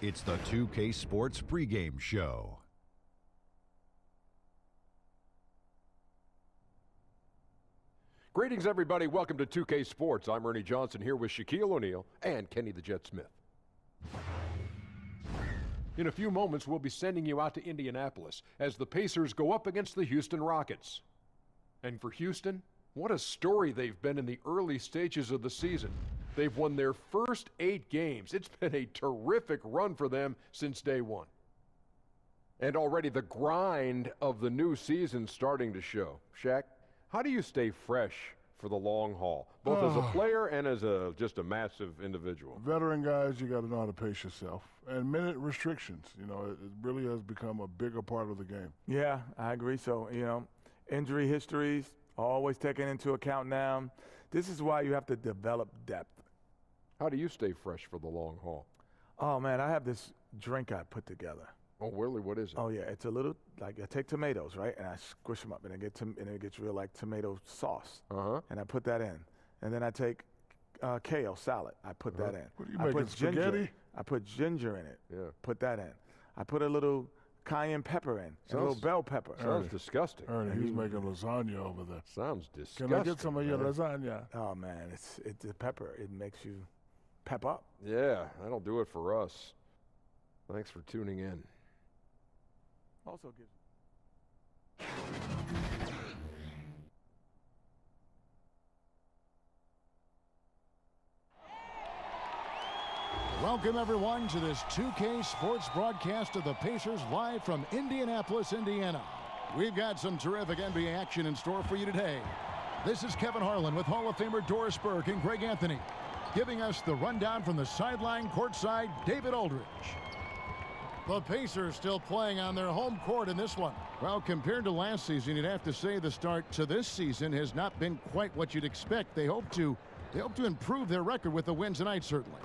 It's the 2K Sports pregame show. Greetings, everybody. Welcome to 2K Sports. I'm Ernie Johnson here with Shaquille O'Neal and Kenny the Jet Smith. In a few moments, we'll be sending you out to Indianapolis as the Pacers go up against the Houston Rockets. And for Houston, what a story they've been in the early stages of the season. They've won their first 8 games. It's been a terrific run for them since day one. And already the grind of the new season starting to show. Shaq, how do you stay fresh for the long haul, both as a player and as just a massive individual? Veteran guys, you got to know how to pace yourself. And minute restrictions, it really has become a bigger part of the game. Yeah, I agree. So, injury histories, always taken into account now. This is why you have to develop depth. How do you stay fresh for the long haul? Oh, man, I have this drink I put together. Oh, really? What is it? Oh, yeah. It's a little, I take tomatoes, right? And I squish them up, and it gets real like tomato sauce. And I put that in. And then I take kale salad. I put that in. What are you making, spaghetti? I put ginger in it. Yeah. Put that in. I put a little cayenne pepper in, a little bell pepper. Sounds disgusting. Ernie, he's making lasagna over there. Sounds disgusting. Can I get some of your lasagna? Oh, man, it's the pepper. It makes you pep up. Yeah, that'll do it for us. Thanks for tuning in. Also gives. Welcome, everyone, to this 2K Sports broadcast of the Pacers live from Indianapolis, Indiana. We've got some terrific NBA action in store for you today. This is Kevin Harlan with Hall of Famer Doris Burke and Greg Anthony, giving us the rundown from the sideline courtside, David Aldridge. The Pacers still playing on their home court in this one. Well, compared to last season, you'd have to say the start to this season has not been quite what you'd expect. They hope to improve their record with the win tonight, certainly.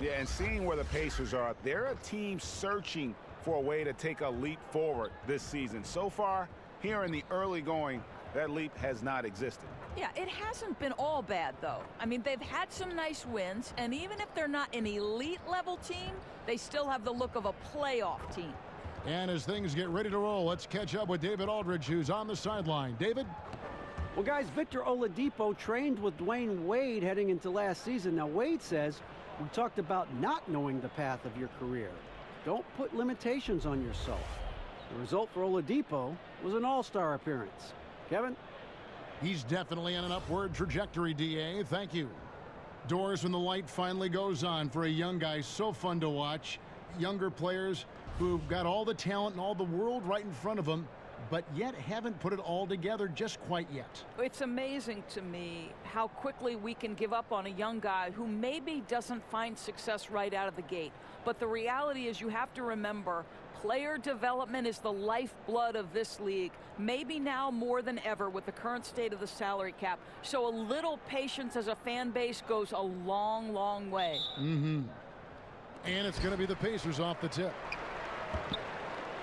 Yeah, and seeing where the Pacers are, they're a team searching for a way to take a leap forward this season. So far, here in the early going, that leap has not existed. Yeah, it hasn't been all bad, though. I mean, they've had some nice wins, and even if they're not an elite-level team, they still have the look of a playoff team. And as things get ready to roll, let's catch up with David Aldridge, who's on the sideline. David? Well, guys, Victor Oladipo trained with Dwayne Wade heading into last season. Now, Wade says, we talked about not knowing the path of your career. Don't put limitations on yourself. The result for Oladipo was an all-star appearance. Kevin? He's definitely on an upward trajectory, DA. Thank you. Doors when the light finally goes on for a young guy. So fun to watch. Younger players who've got all the talent and all the world right in front of them, but yet haven't put it all together just quite yet. It's amazing to me how quickly we can give up on a young guy who maybe doesn't find success right out of the gate. But the reality is you have to remember, player development is the lifeblood of this league, maybe now more than ever with the current state of the salary cap. So a little patience as a fan base goes a long, long way. And it's going to be the Pacers off the tip.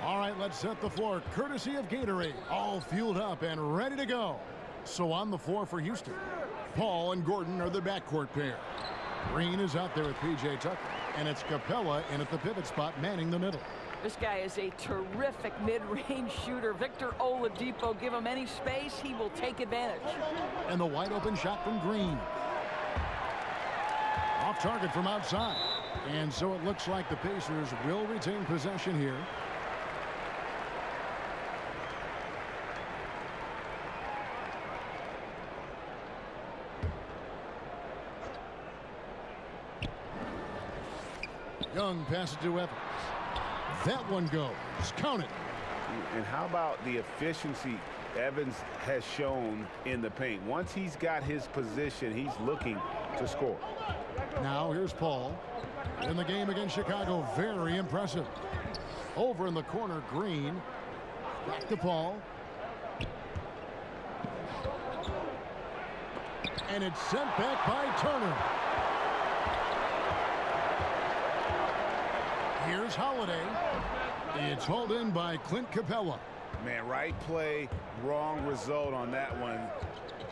All right, let's set the floor. Courtesy of Gatorade, all fueled up and ready to go. So on the floor for Houston, Paul and Gordon are the backcourt pair. Green is out there with P.J. Tucker, and it's Capella in at the pivot spot, manning the middle. This guy is a terrific mid-range shooter. Victor Oladipo, give him any space, he will take advantage. And the wide open shot from Green. Off target from outside. And so it looks like the Pacers will retain possession here. Young passes to Evans. That one goes. Count it. And how about the efficiency Evans has shown in the paint? Once he's got his position, he's looking to score. Now here's Paul. In the game against Chicago, very impressive. Over in the corner, Green. Back to Paul. And it's sent back by Turner. Here's Holiday. It's hauled in by Clint Capella. Man, right play, wrong result on that one.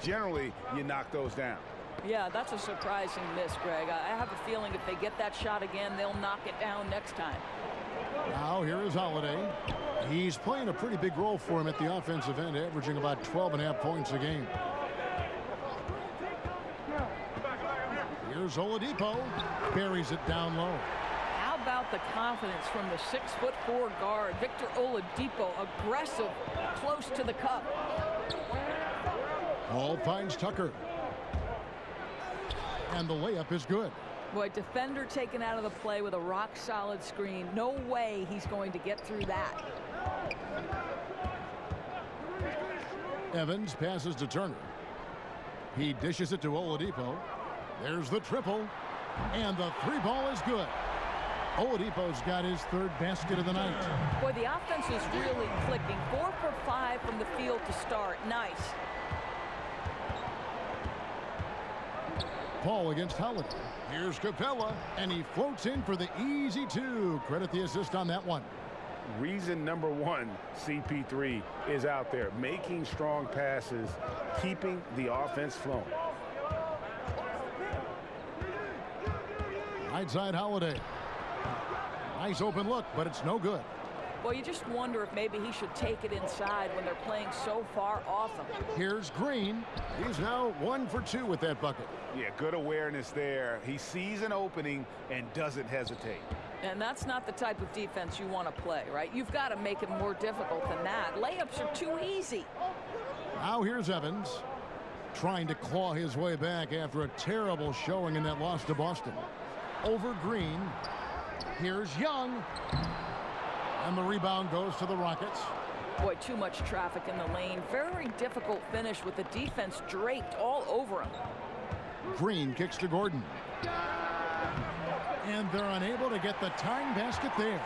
Generally, you knock those down. Yeah, that's a surprising miss, Greg. I have a feeling if they get that shot again, they'll knock it down next time. Now here is Holiday. He's playing a pretty big role for him at the offensive end, averaging about 12.5 points a game. Here's Oladipo. Buries it down low. How about the confidence from the 6'4" guard, Victor Oladipo, aggressive, close to the cup. Paul finds Tucker. And the layup is good. Boy, defender taken out of the play with a rock-solid screen. No way he's going to get through that. Evans passes to Turner. He dishes it to Oladipo. There's the triple. And the three ball is good. Oladipo's got his third basket of the night. Boy, the offense is really clicking. 4 for 5 from the field to start. Nice. Paul against Holiday. Here's Capella, and he floats in for the easy two. Credit the assist on that one. Reason number one, CP3 is out there, making strong passes, keeping the offense flowing. Right side Holiday. Nice open look, but it's no good. Well, you just wonder if maybe he should take it inside when they're playing so far off him. Here's Green. He's now 1 for 2 with that bucket. Yeah, good awareness there. He sees an opening and doesn't hesitate. And that's not the type of defense you want to play, right? You've got to make it more difficult than that. Layups are too easy. Now here's Evans, trying to claw his way back after a terrible showing in that loss to Boston. Over Green. Here's Young. And the rebound goes to the Rockets. Boy, too much traffic in the lane. Very difficult finish with the defense draped all over him. Green kicks to Gordon. And they're unable to get the tying basket there.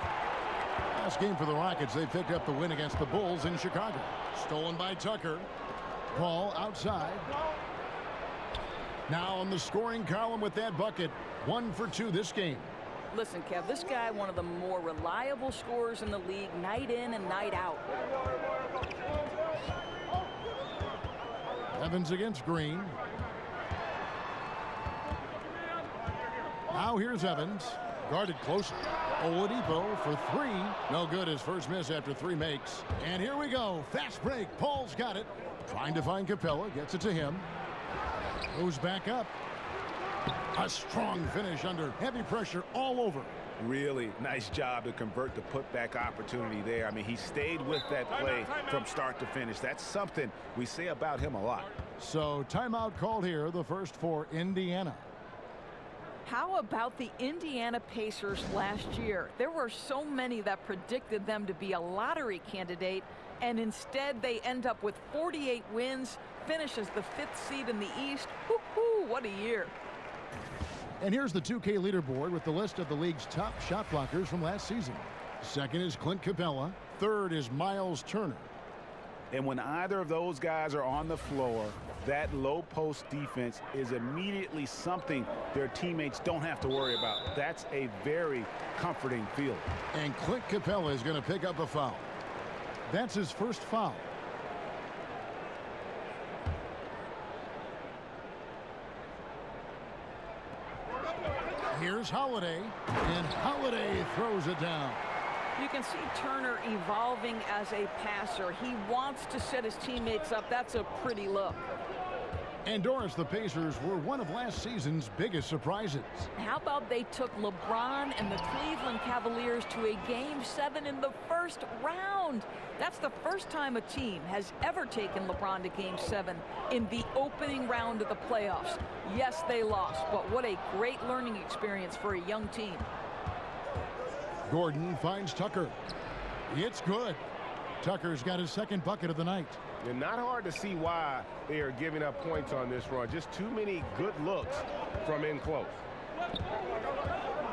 Last game for the Rockets, they picked up the win against the Bulls in Chicago. Stolen by Tucker. Paul outside. Now on the scoring column with that bucket. 1 for 2 this game. Listen, Kev, this guy, one of the more reliable scorers in the league, night in and night out. Evans against Green. Now here's Evans. Guarded closely. Oladipo for 3. No good. His first miss after 3 makes. And here we go. Fast break. Paul's got it. Trying to find Capella. Gets it to him. Goes back up. A strong finish under heavy pressure all over. Really nice job to convert the putback opportunity there. I mean, he stayed with that play from start to finish. That's something we say about him a lot. So timeout called here, the first for Indiana. How about the Indiana Pacers last year? There were so many that predicted them to be a lottery candidate, and instead they end up with 48 wins, finishes the 5th seed in the East. Woo-hoo, what a year. And here's the 2K leaderboard with the list of the league's top shot blockers from last season. Second is Clint Capella. Third is Miles Turner. And when either of those guys are on the floor, that low post defense is immediately something their teammates don't have to worry about. That's a very comforting feeling. And Clint Capella is going to pick up a foul. That's his first foul. Here's Holiday, and Holiday throws it down. You can see Turner evolving as a passer. He wants to set his teammates up. That's a pretty look. And Doris, the Pacers were one of last season's biggest surprises. How about they took LeBron and the Cleveland Cavaliers to a Game 7 in the first round? That's the first time a team has ever taken LeBron to Game 7 in the opening round of the playoffs. Yes, they lost, but what a great learning experience for a young team. Gordon finds Tucker. It's good. Tucker's got his second bucket of the night. And not hard to see why they are giving up points on this run. Just too many good looks from in close.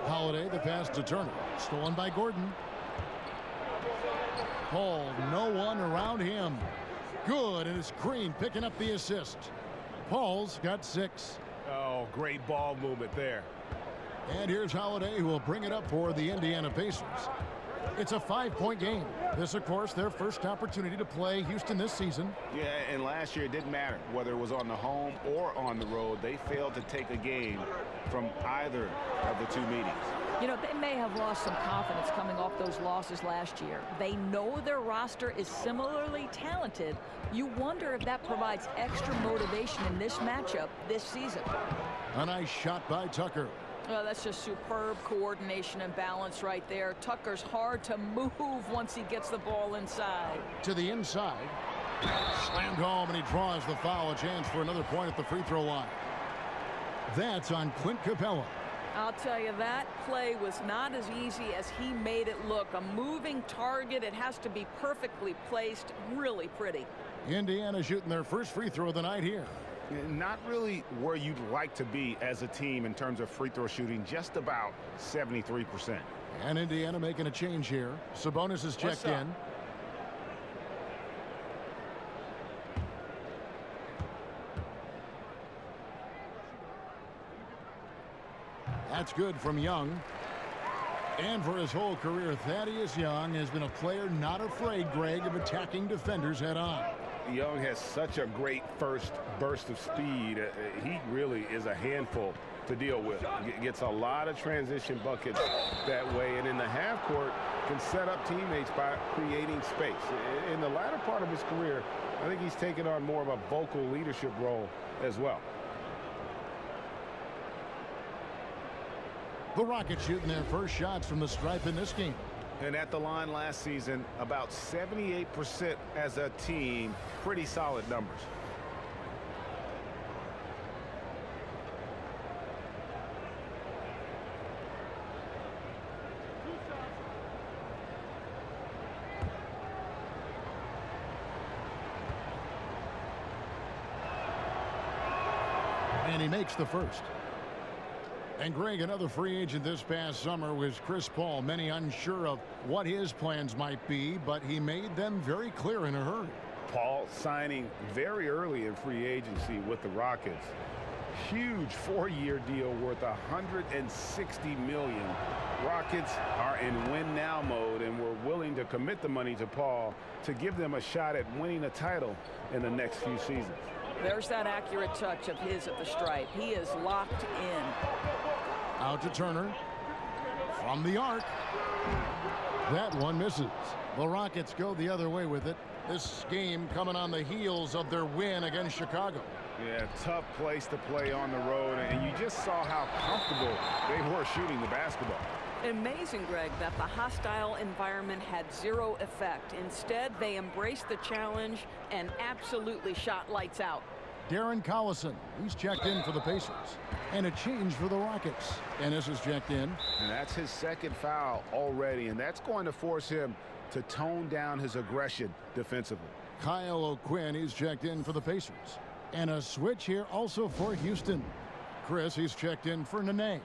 Holiday, the pass to Turner. Stolen by Gordon. Paul, no one around him. Good, and it's Green picking up the assist. Paul's got 6. Oh, great ball movement there. And here's Holiday, who will bring it up for the Indiana Pacers. It's a 5-point game. This, of course, their first opportunity to play Houston this season. Yeah, and last year it didn't matter whether it was on the home or on the road. They failed to take a game from either of the two meetings. You know, they may have lost some confidence coming off those losses last year. They know their roster is similarly talented. You wonder if that provides extra motivation in this matchup this season. A nice shot by Tucker. Oh, that's just superb coordination and balance right there. Tucker's hard to move once he gets the ball inside. To the inside. Slammed home, and he draws the foul. A chance for another point at the free throw line. That's on Clint Capella. I'll tell you, that play was not as easy as he made it look. A moving target. It has to be perfectly placed. Really pretty. Indiana shooting their first free throw of the night here. Not really where you'd like to be as a team in terms of free throw shooting, just about 73%. And Indiana making a change here. Sabonis is checked in. That's good from Young. And for his whole career, Thaddeus Young has been a player not afraid, Greg, of attacking defenders head on. Young has such a great first burst of speed. He really is a handful to deal with. Gets a lot of transition buckets that way, and in the half court can set up teammates by creating space. In the latter part of his career, I think he's taken on more of a vocal leadership role as well. The Rockets shooting their first shots from the stripe in this game. And at the line last season, about 78% as a team. Pretty solid numbers. And he makes the first. And Greg, another free agent this past summer was Chris Paul. Many unsure of what his plans might be, but he made them very clear in a hurry. Paul signing very early in free agency with the Rockets. Huge 4-year deal worth $160 million. Rockets are in win-now mode and were willing to commit the money to Paul to give them a shot at winning a title in the next few seasons. There's that accurate touch of his at the stripe. He is locked in. Out to Turner. From the arc. That one misses. The Rockets go the other way with it. This game coming on the heels of their win against Chicago. Yeah, tough place to play on the road, and you just saw how comfortable they were shooting the basketball. Amazing, Greg, that the hostile environment had zero effect. Instead, they embraced the challenge and absolutely shot lights out. Darren Collison, he's checked in for the Pacers. And a change for the Rockets. Ennis is checked in. And that's his second foul already, and that's going to force him to tone down his aggression defensively. Kyle O'Quinn, he's checked in for the Pacers. And a switch here also for Houston. Chris, he's checked in for Nene.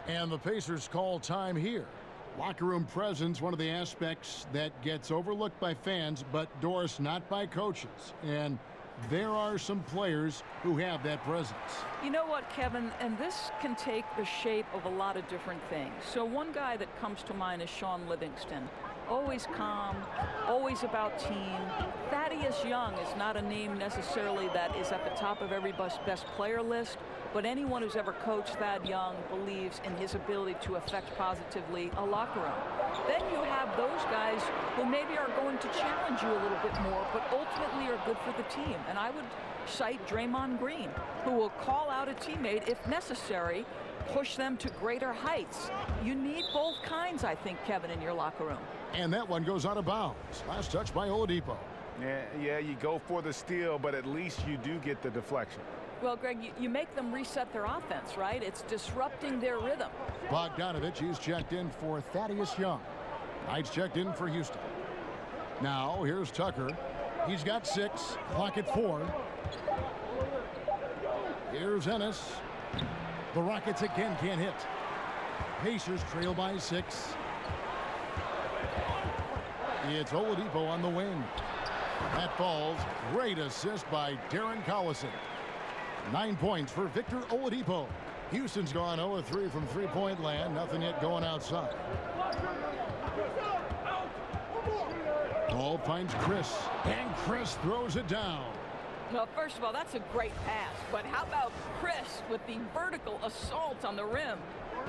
And the Pacers call time here. Locker room presence, one of the aspects that gets overlooked by fans, but Doris, not by coaches. And there are some players who have that presence. You know what, Kevin, and this can take the shape of a lot of different things. So one guy that comes to mind is Sean Livingston. Always calm, always about team. Thaddeus Young is not a name necessarily that is at the top of everybody's best player list, but anyone who's ever coached Thad Young believes in his ability to affect positively a locker room. Then you have those guys who maybe are going to challenge you a little bit more, but ultimately are good for the team. And I would cite Draymond Green, who will call out a teammate if necessary, push them to greater heights. You need both kinds, I think, Kevin, in your locker room. And that one goes out of bounds. Last touch by Oladipo. Yeah, you go for the steal, but at least you do get the deflection. Well, Greg, you make them reset their offense, right? It's disrupting their rhythm. Bogdanovich, he's checked in for Thaddeus Young. Knight's checked in for Houston. Now, here's Tucker. He's got 6. Clock at 4. Here's Ennis. The Rockets again can't hit. Pacers trail by 6. It's Oladipo on the wing. That falls. Great assist by Darren Collison. 9 points for Victor Oladipo. Houston's gone 0-3 from three-point land. Nothing yet going outside. Ball finds Chris, and Chris throws it down. Well, first of all, that's a great pass. But how about Chris with the vertical assault on the rim?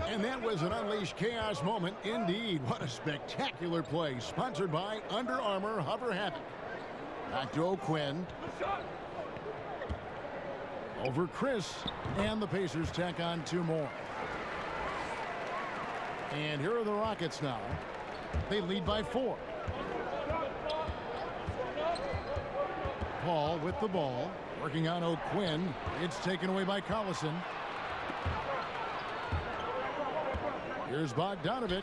And that was an unleashed chaos moment indeed. What a spectacular play. Sponsored by Under Armour Hover Havoc. Back to O'Quinn. Over Chris. And the Pacers tack on 2 more. And here are the Rockets now. They lead by 4. Paul with the ball. Working on O'Quinn. It's taken away by Collison. Here's Bogdanovich.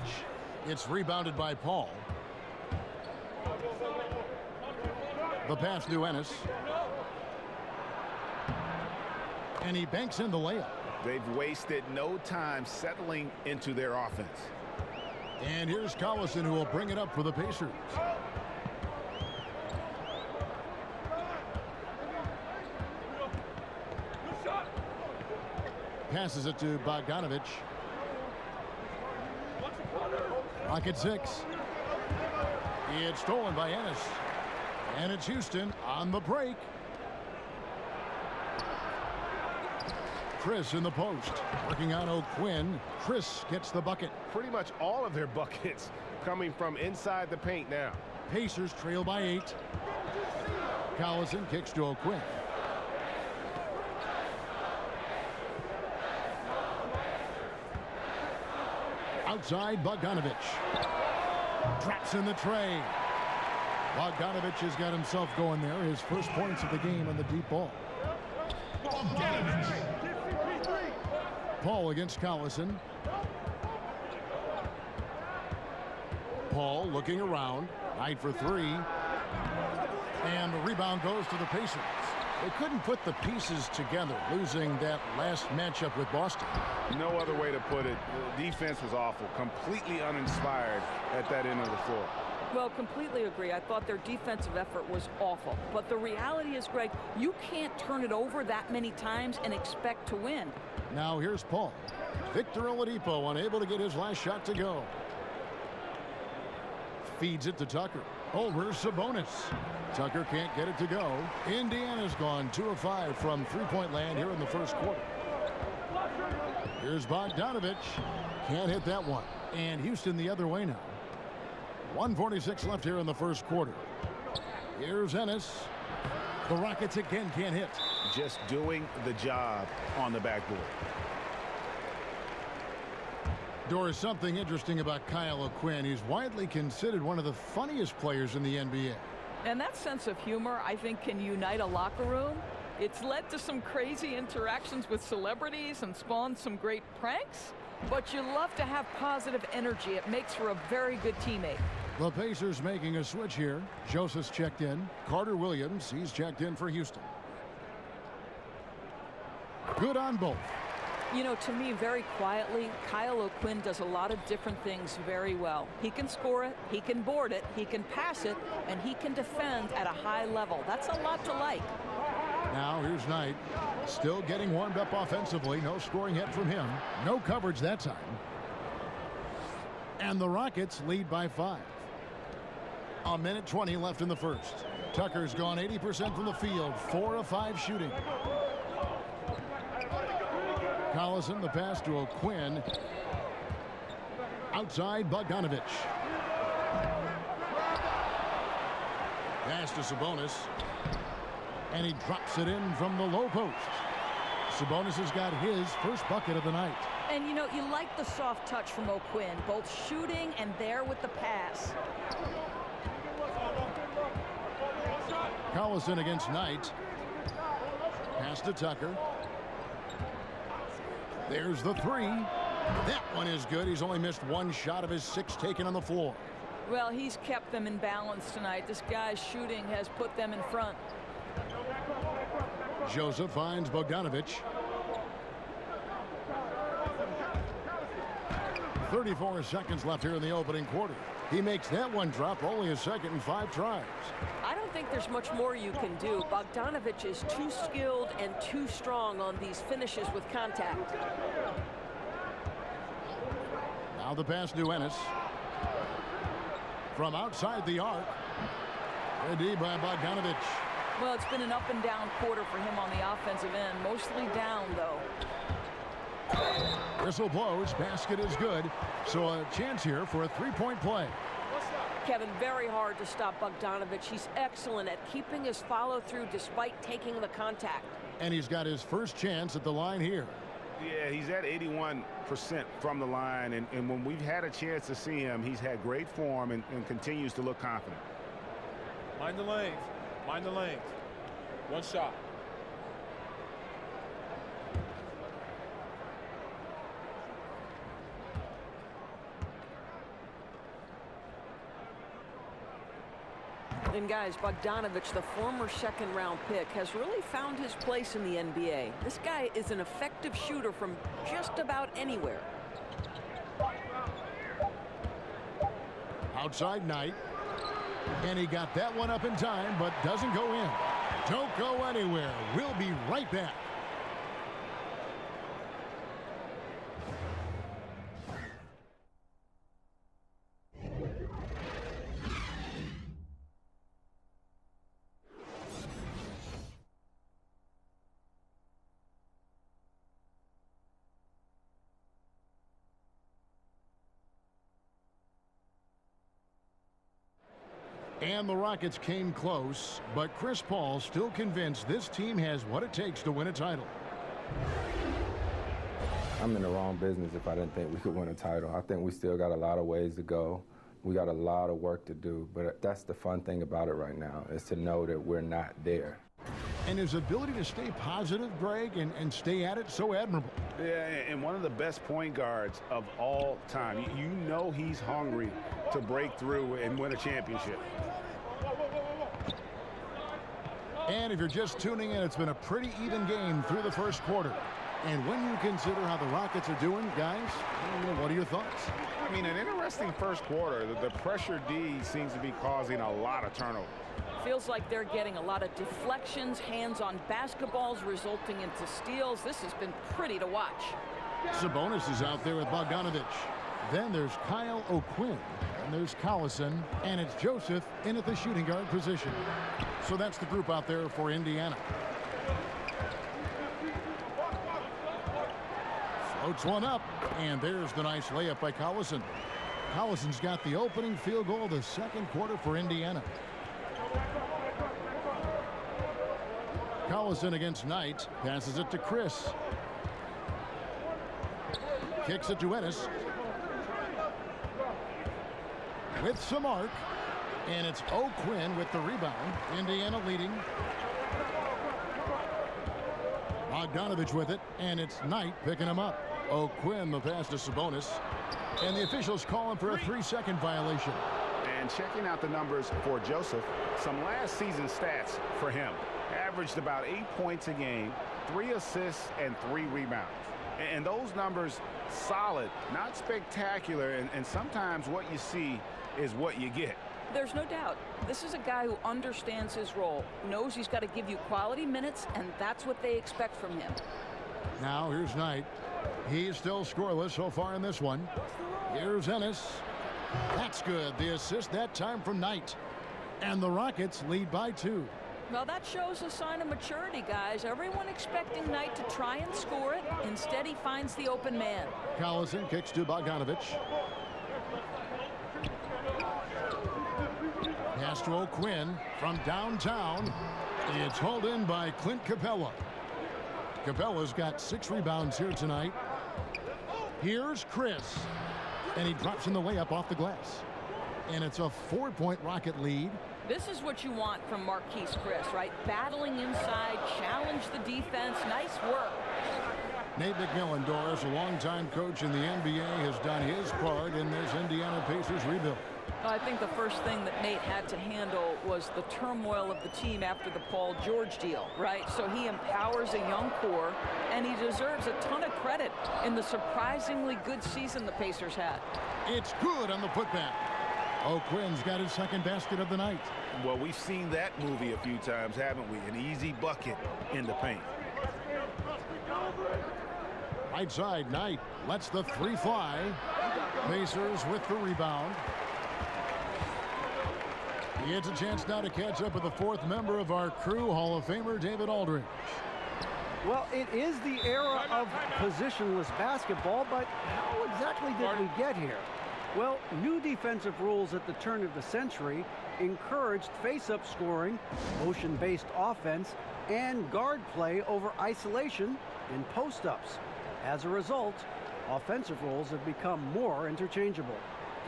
It's rebounded by Paul. The pass to Ennis. And he banks in the layup. They've wasted no time settling into their offense. And here's Collison, who will bring it up for the Pacers. Passes it to Bogdanovich. Rocket 6. It's stolen by Ennis. And it's Houston on the break. Chris in the post. Working on O'Quinn. Chris gets the bucket. Pretty much all of their buckets coming from inside the paint now. Pacers trail by 8. Collison kicks to O'Quinn. Outside, Bogdanovich. Traps in the tray. Bogdanovich has got himself going there. His first points of the game on the deep ball. Paul against Collison. Paul looking around. Right for 3. And the rebound goes to the Pacers. They couldn't put the pieces together, losing that last matchup with Boston. No other way to put it. The defense was awful, completely uninspired at that end of the floor. Well, completely agree. I thought their defensive effort was awful. But the reality is, Greg, you can't turn it over that many times and expect to win. Now here's Paul. Victor Oladipo unable to get his last shot to go. Feeds it to Tucker. Over Sabonis. Tucker can't get it to go. Indiana's gone 2 of 5 from three-point land here in the first quarter. Here's Bogdanovich. Can't hit that one. And Houston the other way now. 1:46 left here in the first quarter. Here's Ennis. The Rockets again can't hit. Just doing the job on the backboard. Doris, something interesting about Kyle O'Quinn. He's widely considered one of the funniest players in the NBA. And that sense of humor, I think, can unite a locker room. It's led to some crazy interactions with celebrities and spawned some great pranks. But you love to have positive energy. It makes for a very good teammate. The Pacers making a switch here. Joseph's checked in. Carter Williams, he's checked in for Houston. Good on both. You know, to me, very quietly, Kyle O'Quinn does a lot of different things very well. He can score it, he can board it, he can pass it, and he can defend at a high level. That's a lot to like. Now here's Knight. Still getting warmed up offensively. No scoring hit from him. No coverage that time. And the Rockets lead by 5. 1:20 left in the first. Tucker's gone 80% from the field. 4 of 5 shooting. Collison, the pass to O'Quinn. Outside, Bogdanovich. Pass to Sabonis. And he drops it in from the low post. Sabonis has got his first bucket of the night. And, you know, you like the soft touch from O'Quinn, both shooting and there with the pass. Collison against Knight. Pass to Tucker. There's the 3. That one is good. He's only missed 1 shot of his 6 taken on the floor. Well, he's kept them in balance tonight. This guy's shooting has put them in front. Joseph finds Bogdanovich. 34 seconds left here in the opening quarter. He makes that one drop, only a second and 5 tries. I don't think there's much more you can do. Bogdanovich is too skilled and too strong on these finishes with contact. Now the pass to Ennis. From outside the arc. Good D by Bogdanovich. Well, it's been an up-and-down quarter for him on the offensive end. Mostly down, though. Whistle blows. Basket is good. So a chance here for a three-point play. Kevin, very hard to stop Bogdanovich. He's excellent at keeping his follow-through despite taking the contact. And he's got his first chance at the line here. Yeah, he's at 81% from the line, and when we've had a chance to see him, he's had great form and continues to look confident. Mind the lanes. Mind the lanes. One shot. And guys, Bogdanovich, the former second-round pick, has really found his place in the NBA. This guy is an effective shooter from just about anywhere. Outside Knight. And he got that one up in time, but doesn't go in. Don't go anywhere. We'll be right back. And the Rockets came close, but Chris Paul still convinced this team has what it takes to win a title. I'm in the wrong business if I didn't think we could win a title. I think we still got a lot of ways to go. We got a lot of work to do, but that's the fun thing about it right now, is to know that we're not there. And his ability to stay positive, Greg, and stay at it, so admirable. Yeah, and one of the best point guards of all time. You know he's hungry to break through and win a championship. And if you're just tuning in, it's been a pretty even game through the first quarter. And when you consider how the Rockets are doing, guys, what are your thoughts? I mean, an interesting first quarter. The pressure D seems to be causing a lot of turnover. Feels like they're getting a lot of deflections, hands-on basketballs resulting into steals. This has been pretty to watch. Sabonis is out there with Bogdanovich. Then there's Kyle O'Quinn. And there's Collison. And it's Joseph in at the shooting guard position. So that's the group out there for Indiana. Floats one up. And there's the nice layup by Collison. Collison's got the opening field goal of the second quarter for Indiana. Collison against Knight. Passes it to Chris. Kicks it to Ennis. With some arc. And it's O'Quinn with the rebound. Indiana leading. Bogdanovich with it. And it's Knight picking him up. O'Quinn the pass to Sabonis. And the officials calling for a 3-second violation. And checking out the numbers for Joseph, some last season stats for him. Averaged about 8 points a game, 3 assists, and 3 rebounds. And those numbers, solid, not spectacular, and sometimes what you see is what you get. There's no doubt. This is a guy who understands his role, knows he's got to give you quality minutes, and that's what they expect from him. Now here's Knight. He's still scoreless so far in this one. Here's Ennis. That's good. The assist that time from Knight. And the Rockets lead by 2. Well, that shows a sign of maturity, guys. Everyone expecting Knight to try and score it. Instead, he finds the open man. Collison kicks to Bogdanovich. Pass to O'Quinn from downtown. It's hauled in by Clint Capella. Capella's got 6 rebounds here tonight. Here's Chris. And he drops in the layup off the glass. And it's a 4-point Rocket lead. This is what you want from Marquise Chris, right? Battling inside, challenge the defense. Nice work. Nate McMillan, Doris, a longtime coach in the NBA, has done his part in this Indiana Pacers rebuild. I think the first thing that Nate had to handle was the turmoil of the team after the Paul George deal, right? So he empowers a young core, and he deserves a ton of credit in the surprisingly good season the Pacers had. It's good on the putback. O'Quinn's got his second basket of the night. Well, we've seen that movie a few times, haven't we? An easy bucket in the paint. Right side, Knight lets the 3 fly. Pacers with the rebound. He gets a chance now to catch up with the fourth member of our crew, Hall of Famer David Aldridge. Well, it is the era of positionless basketball, but how exactly did we get here? Well, new defensive rules at the turn of the century encouraged face-up scoring, motion-based offense, and guard play over isolation and post-ups. As a result, offensive roles have become more interchangeable.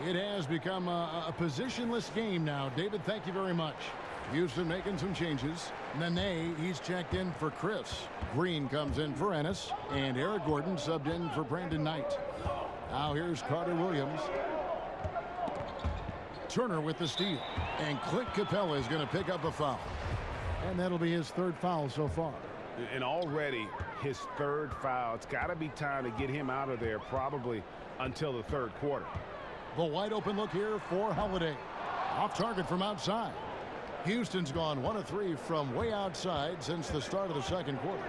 It has become a positionless game now. David, thank you very much. Houston making some changes. Nene, he's checked in for Chris. Green comes in for Ennis. And Eric Gordon subbed in for Brandon Knight. Now here's Carter Williams. Turner with the steal. And Clint Capella is going to pick up a foul. And that'll be his third foul so far. And already his third foul. It's got to be time to get him out of there probably until the third quarter. The wide open look here for Holiday. Off target from outside. Houston's gone 1 of 3 from way outside since the start of the second quarter.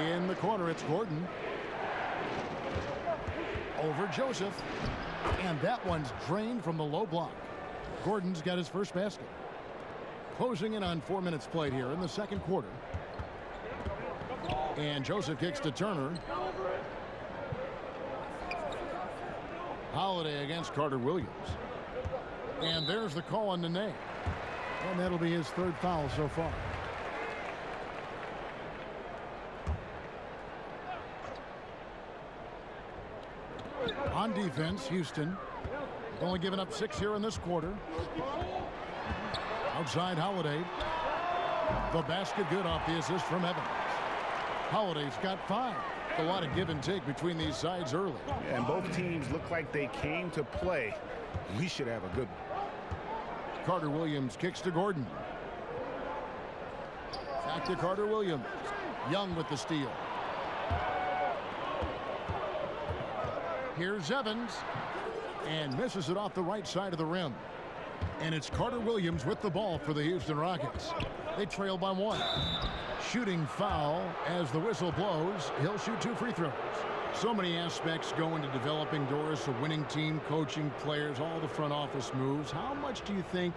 In the corner, it's Gordon. Over Joseph. And that one's drained from the low block. Gordon's got his first basket. Closing in on 4 minutes played here in the second quarter. And Joseph kicks to Turner. Holiday against Carter Williams. And there's the call on Nene. And that'll be his third foul so far. On defense, Houston only giving up 6 here in this quarter. Outside Holiday. The basket good off the assist from Evans. Holiday's got 5. A lot of give and take between these sides early. And both teams look like they came to play. We should have a good one. Carter Williams kicks to Gordon. Back to Carter Williams. Young with the steal. Here's Evans. And misses it off the right side of the rim. And it's Carter Williams with the ball for the Houston Rockets. They trail by 1. Shooting foul as the whistle blows. He'll shoot 2 free throws. So many aspects go into developing Doris, a winning team, coaching players, all the front office moves. How much do you think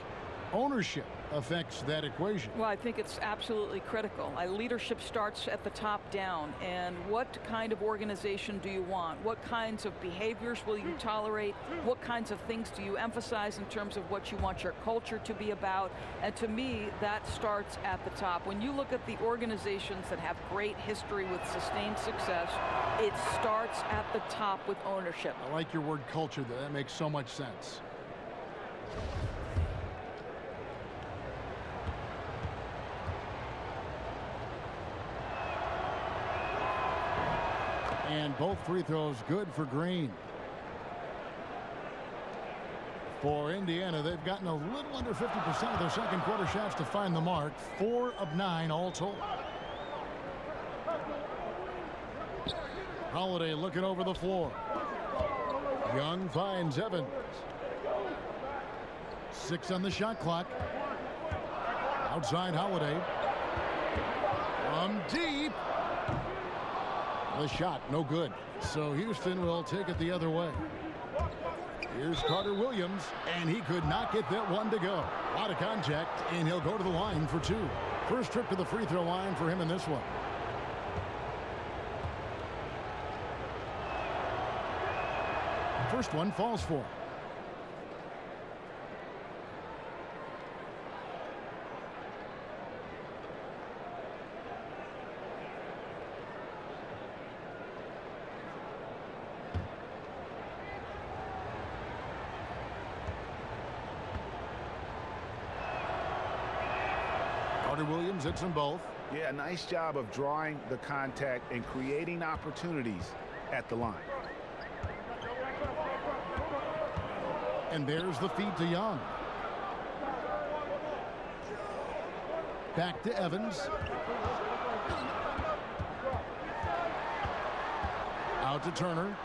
ownership affects that equation? Well, I think it's absolutely critical. Leadership starts at the top down. And what kind of organization do you want? What kinds of behaviors will you tolerate? What kinds of things do you emphasize in terms of what you want your culture to be about? And to me, that starts at the top. When you look at the organizations that have great history with sustained success, it starts at the top with ownership. I like your word culture. That makes so much sense. And both free throws good for Green. For Indiana, they've gotten a little under 50% of their second quarter shots to find the mark. 4 of 9 all told. Holiday looking over the floor. Young finds Evans. 6 on the shot clock. Outside Holiday. From deep. The shot, no good. So Houston will take it the other way. Here's Carter Williams, and he could not get that one to go. A lot of contact, and he'll go to the line for 2. First trip to the free throw line for him in this one. First one falls for him. Williams hits them both. Yeah, nice job of drawing the contact and creating opportunities at the line. And there's the feed to Young. Back to Evans. Out to Turner.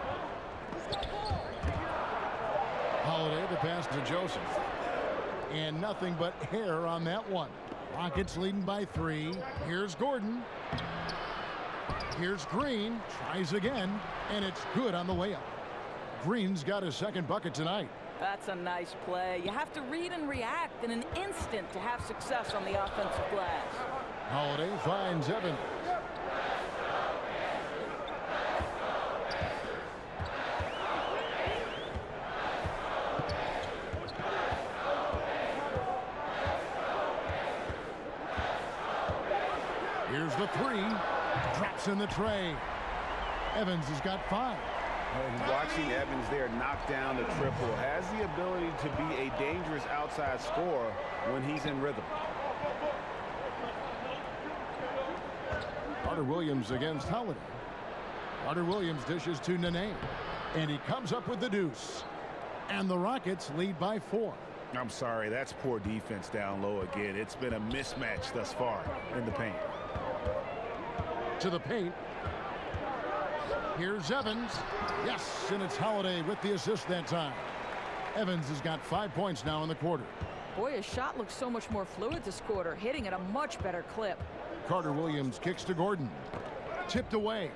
Holiday to pass to Joseph. And nothing but hair on that one. Rockets leading by 3. Here's Gordon. Here's Green. Tries again. And it's good on the layup. Green's got his second bucket tonight. That's a nice play. You have to read and react in an instant to have success on the offensive glass. Holiday finds Evans. Here's the three. Drops in the tray. Evans has got 5. And watching Evans there knock down the triple has the ability to be a dangerous outside scorer when he's in rhythm. Carter Williams against Holiday. Carter Williams dishes to Nene. And he comes up with the deuce. And the Rockets lead by 4. I'm sorry, that's poor defense down low again. It's been a mismatch thus far in the paint. To the paint. Here's Evans. Yes, and it's Holiday with the assist that time. Evans has got 5 points now in the quarter. Boy, his shot looks so much more fluid this quarter, hitting at a much better clip. Carter Williams kicks to Gordon. Tipped away.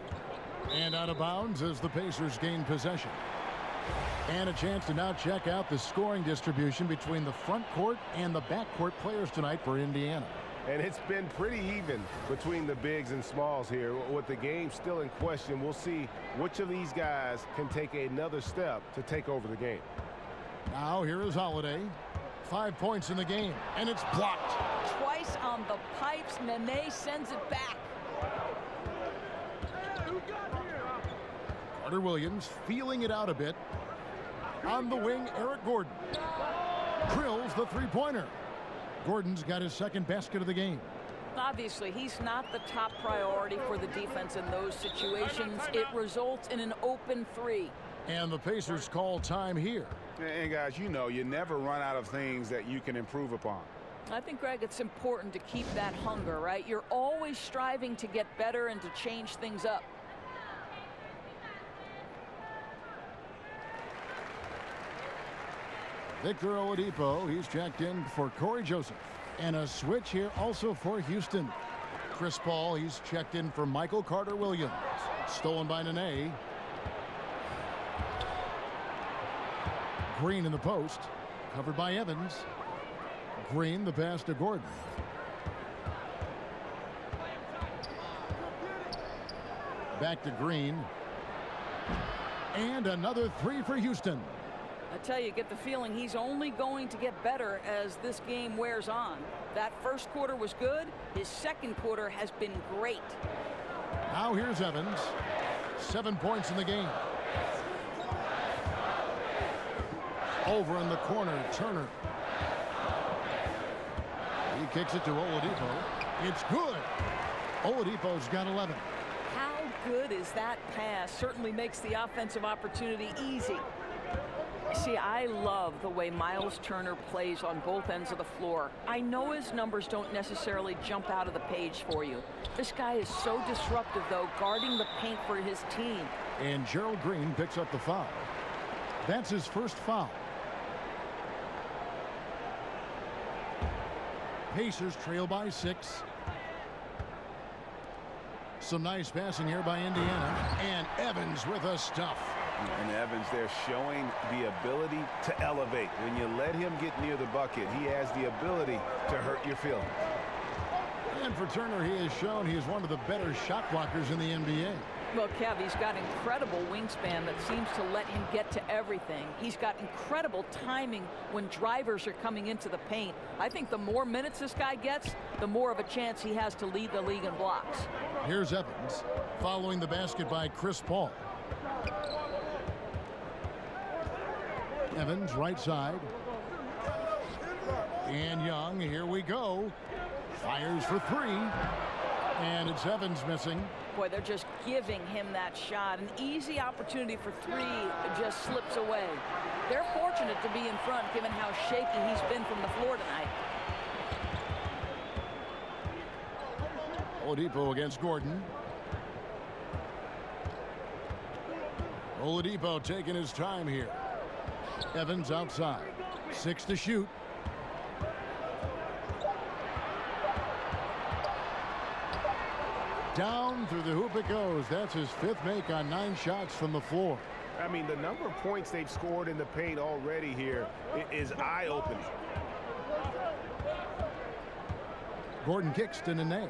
And out of bounds as the Pacers gain possession. And a chance to now check out the scoring distribution between the front court and the back court players tonight for Indiana. And it's been pretty even between the bigs and smalls here. With the game still in question, we'll see which of these guys can take another step to take over the game. Now here is Holiday. 5 points in the game, and it's blocked. Twice on the pipes. Nene sends it back. Carter Williams feeling it out a bit. On the wing, Eric Gordon. Drills the three-pointer. Gordon's got his second basket of the game. Obviously, he's not the top priority for the defense in those situations. It results in an open 3. And the Pacers call time here. And guys, you know, you never run out of things that you can improve upon. I think, Greg, it's important to keep that hunger, right? You're always striving to get better and to change things up. Victor Oladipo, he's checked in for Corey Joseph. And a switch here also for Houston. Chris Paul, he's checked in for Michael Carter Williams. Stolen by Nene. Green in the post. Covered by Evans. Green, the pass to Gordon. Back to Green. And another 3 for Houston. I tell you, get the feeling he's only going to get better as this game wears on. That first quarter was good. His second quarter has been great. Now here's Evans. 7 points in the game. Over in the corner, Turner. He kicks it to Oladipo. It's good. Oladipo's got 11. How good is that pass? Certainly makes the offensive opportunity easy. See, I love the way Miles Turner plays on both ends of the floor. I know his numbers don't necessarily jump out of the page for you. This guy is so disruptive, though, guarding the paint for his team. And Gerald Green picks up the foul. That's his first foul. Pacers trail by 6. Some nice passing here by Indiana. And Evans with a stuff. And Evans there showing the ability to elevate. When you let him get near the bucket, he has the ability to hurt your feelings. And for Turner, he has shown he is one of the better shot blockers in the NBA. Well, Kev, he's got incredible wingspan that seems to let him get to everything. He's got incredible timing when drivers are coming into the paint. I think the more minutes this guy gets, the more of a chance he has to lead the league in blocks. Here's Evans following the basket by Chris Paul. Evans right side. And Young, here we go. Fires for 3. And it's Evans missing. Boy, they're just giving him that shot. An easy opportunity for 3 just slips away. They're fortunate to be in front given how shaky he's been from the floor tonight. Oladipo against Gordon. Oladipo taking his time here. Evans outside. 6 to shoot. Down through the hoop it goes. That's his 5th make on 9 shots from the floor. I mean, the number of points they've scored in the paint already here is eye-opening. Gordon kicks to Nene.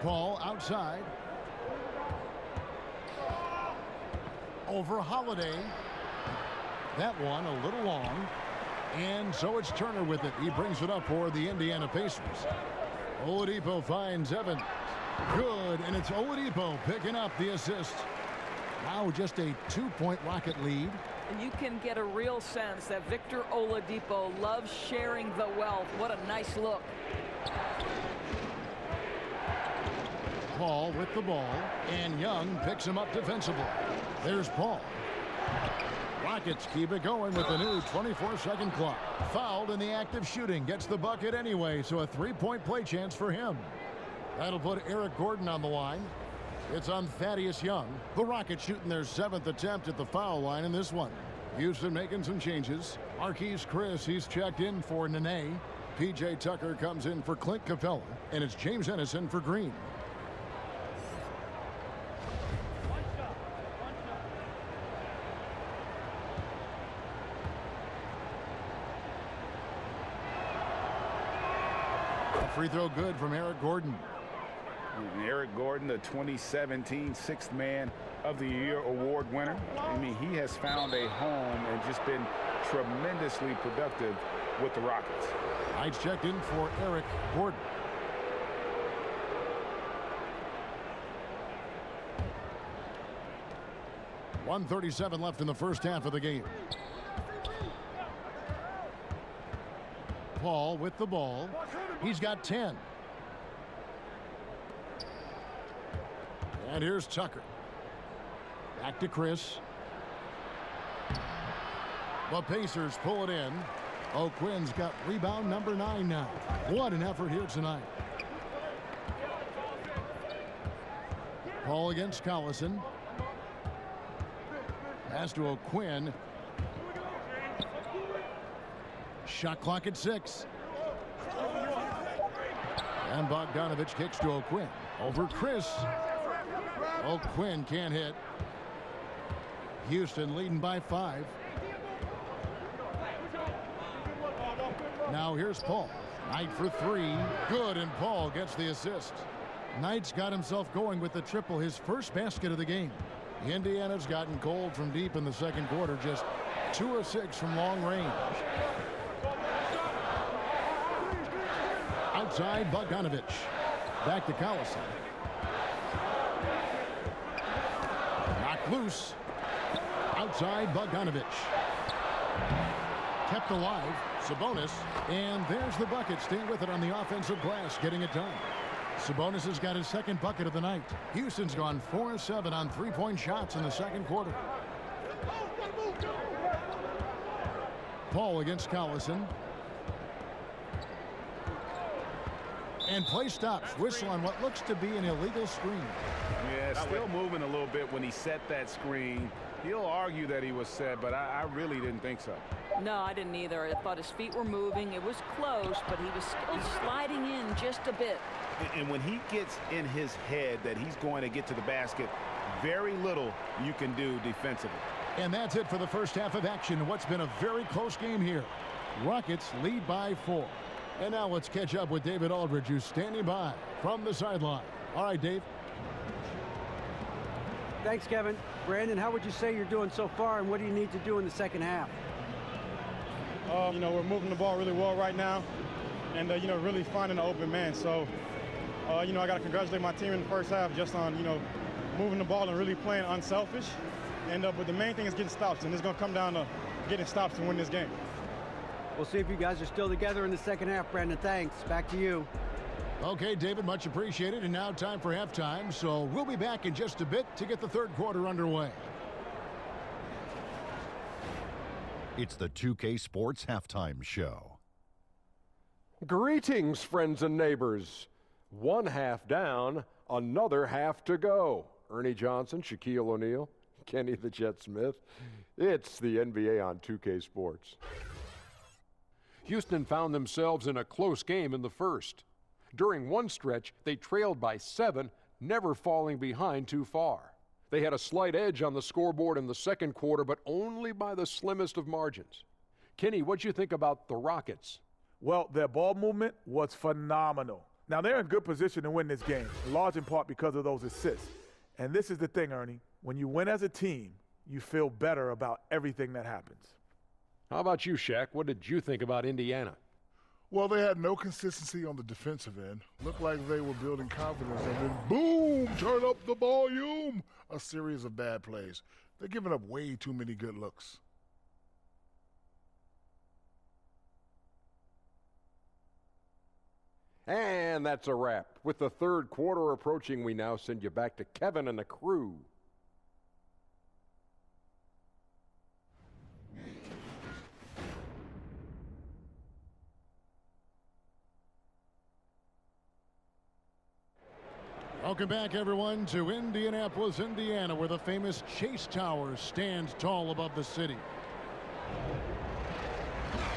Paul outside. Over Holiday. That one a little long. And so it's Turner with it. He brings it up for the Indiana Pacers. Oladipo finds Evans. Good, and it's Oladipo picking up the assist. Now just a 2-point Rocket lead. And you can get a real sense that Victor Oladipo loves sharing the wealth. What a nice look. Paul with the ball, and Young picks him up defensively. There's Paul. Rockets keep it going with the new 24-second clock. Fouled in the act of shooting. Gets the bucket anyway, so a 3-point play chance for him. That'll put Eric Gordon on the line. It's on Thaddeus Young. The Rockets shooting their 7th attempt at the foul line in this one. Houston making some changes. Marquise Chris, he's checked in for Nene. P.J. Tucker comes in for Clint Capella. And it's James Ennison for Green. Free throw good from Eric Gordon. And Eric Gordon, the 2017 Sixth Man of the Year award winner. I mean, he has found a home and just been tremendously productive with the Rockets. Knights checked in for Eric Gordon. .137 left in the first half of the game. Paul with the ball. He's got 10. And here's Tucker. Back to Chris. The Pacers pull it in. O'Quinn's got rebound number 9 now. What an effort here tonight. Paul against Collison. Pass to O'Quinn. Shot clock at 6. And Bogdanovich kicks to O'Quinn. Over Chris. O'Quinn can't hit. Houston leading by 5. Now here's Paul. Knight for 3. Good, and Paul gets the assist. Knight's got himself going with the triple, his first basket of the game. Indiana's gotten cold from deep in the second quarter, just 2 of 6 from long range. Outside, Bogdanovich. Back to Collison. Knocked loose. Outside, Bogdanovich. Kept alive. Sabonis. And there's the bucket. Staying with it on the offensive glass, getting it done. Sabonis has got his second bucket of the night. Houston's gone 4 of 7 on 3-point shots in the second quarter. Paul against Collison. And play stops. Whistle on what looks to be an illegal screen. Yeah, still moving a little bit when he set that screen. He'll argue that he was set, but I really didn't think so. No, I didn't either. I thought his feet were moving. It was close, but he was still sliding in just a bit. And when he gets in his head that he's going to get to the basket, very little you can do defensively. And that's it for the first half of action. What's been a very close game here. Rockets lead by 4. And now let's catch up with David Aldridge, who's standing by from the sideline. All right, Dave. Thanks, Kevin. Brandon, how would you say you're doing so far, and what do you need to do in the second half? You know, we're moving the ball really well right now, and, you know, really finding an open man. So, you know, I got to congratulate my team in the first half just on, you know, moving the ball and really playing unselfish. And but the main thing is getting stops, and it's going to come down to getting stops to win this game. We'll see if you guys are still together in the second half, Brandon. Thanks. Back to you. Okay, David, much appreciated. And now time for halftime. So we'll be back in just a bit to get the third quarter underway. It's the 2K Sports Halftime Show. Greetings, friends and neighbors. 1 half down, another half to go. Ernie Johnson, Shaquille O'Neal, Kenny the Jet Smith. It's the NBA on 2K Sports. Houston found themselves in a close game in the first. During one stretch, they trailed by 7, never falling behind too far. They had a slight edge on the scoreboard in the second quarter, but only by the slimmest of margins. Kenny, what'd you think about the Rockets? Well, their ball movement was phenomenal. Now, they're in good position to win this game, in large in part because of those assists. And this is the thing, Ernie. When you win as a team, you feel better about everything that happens. How about you, Shaq? What did you think about Indiana? Well, they had no consistency on the defensive end. Looked like they were building confidence, and then boom, turn up the volume. A series of bad plays. They're giving up way too many good looks. And that's a wrap. With the third quarter approaching, we now send you back to Kevin and the crew. Welcome back, everyone, to Indianapolis, Indiana, where the famous Chase Tower stands tall above the city.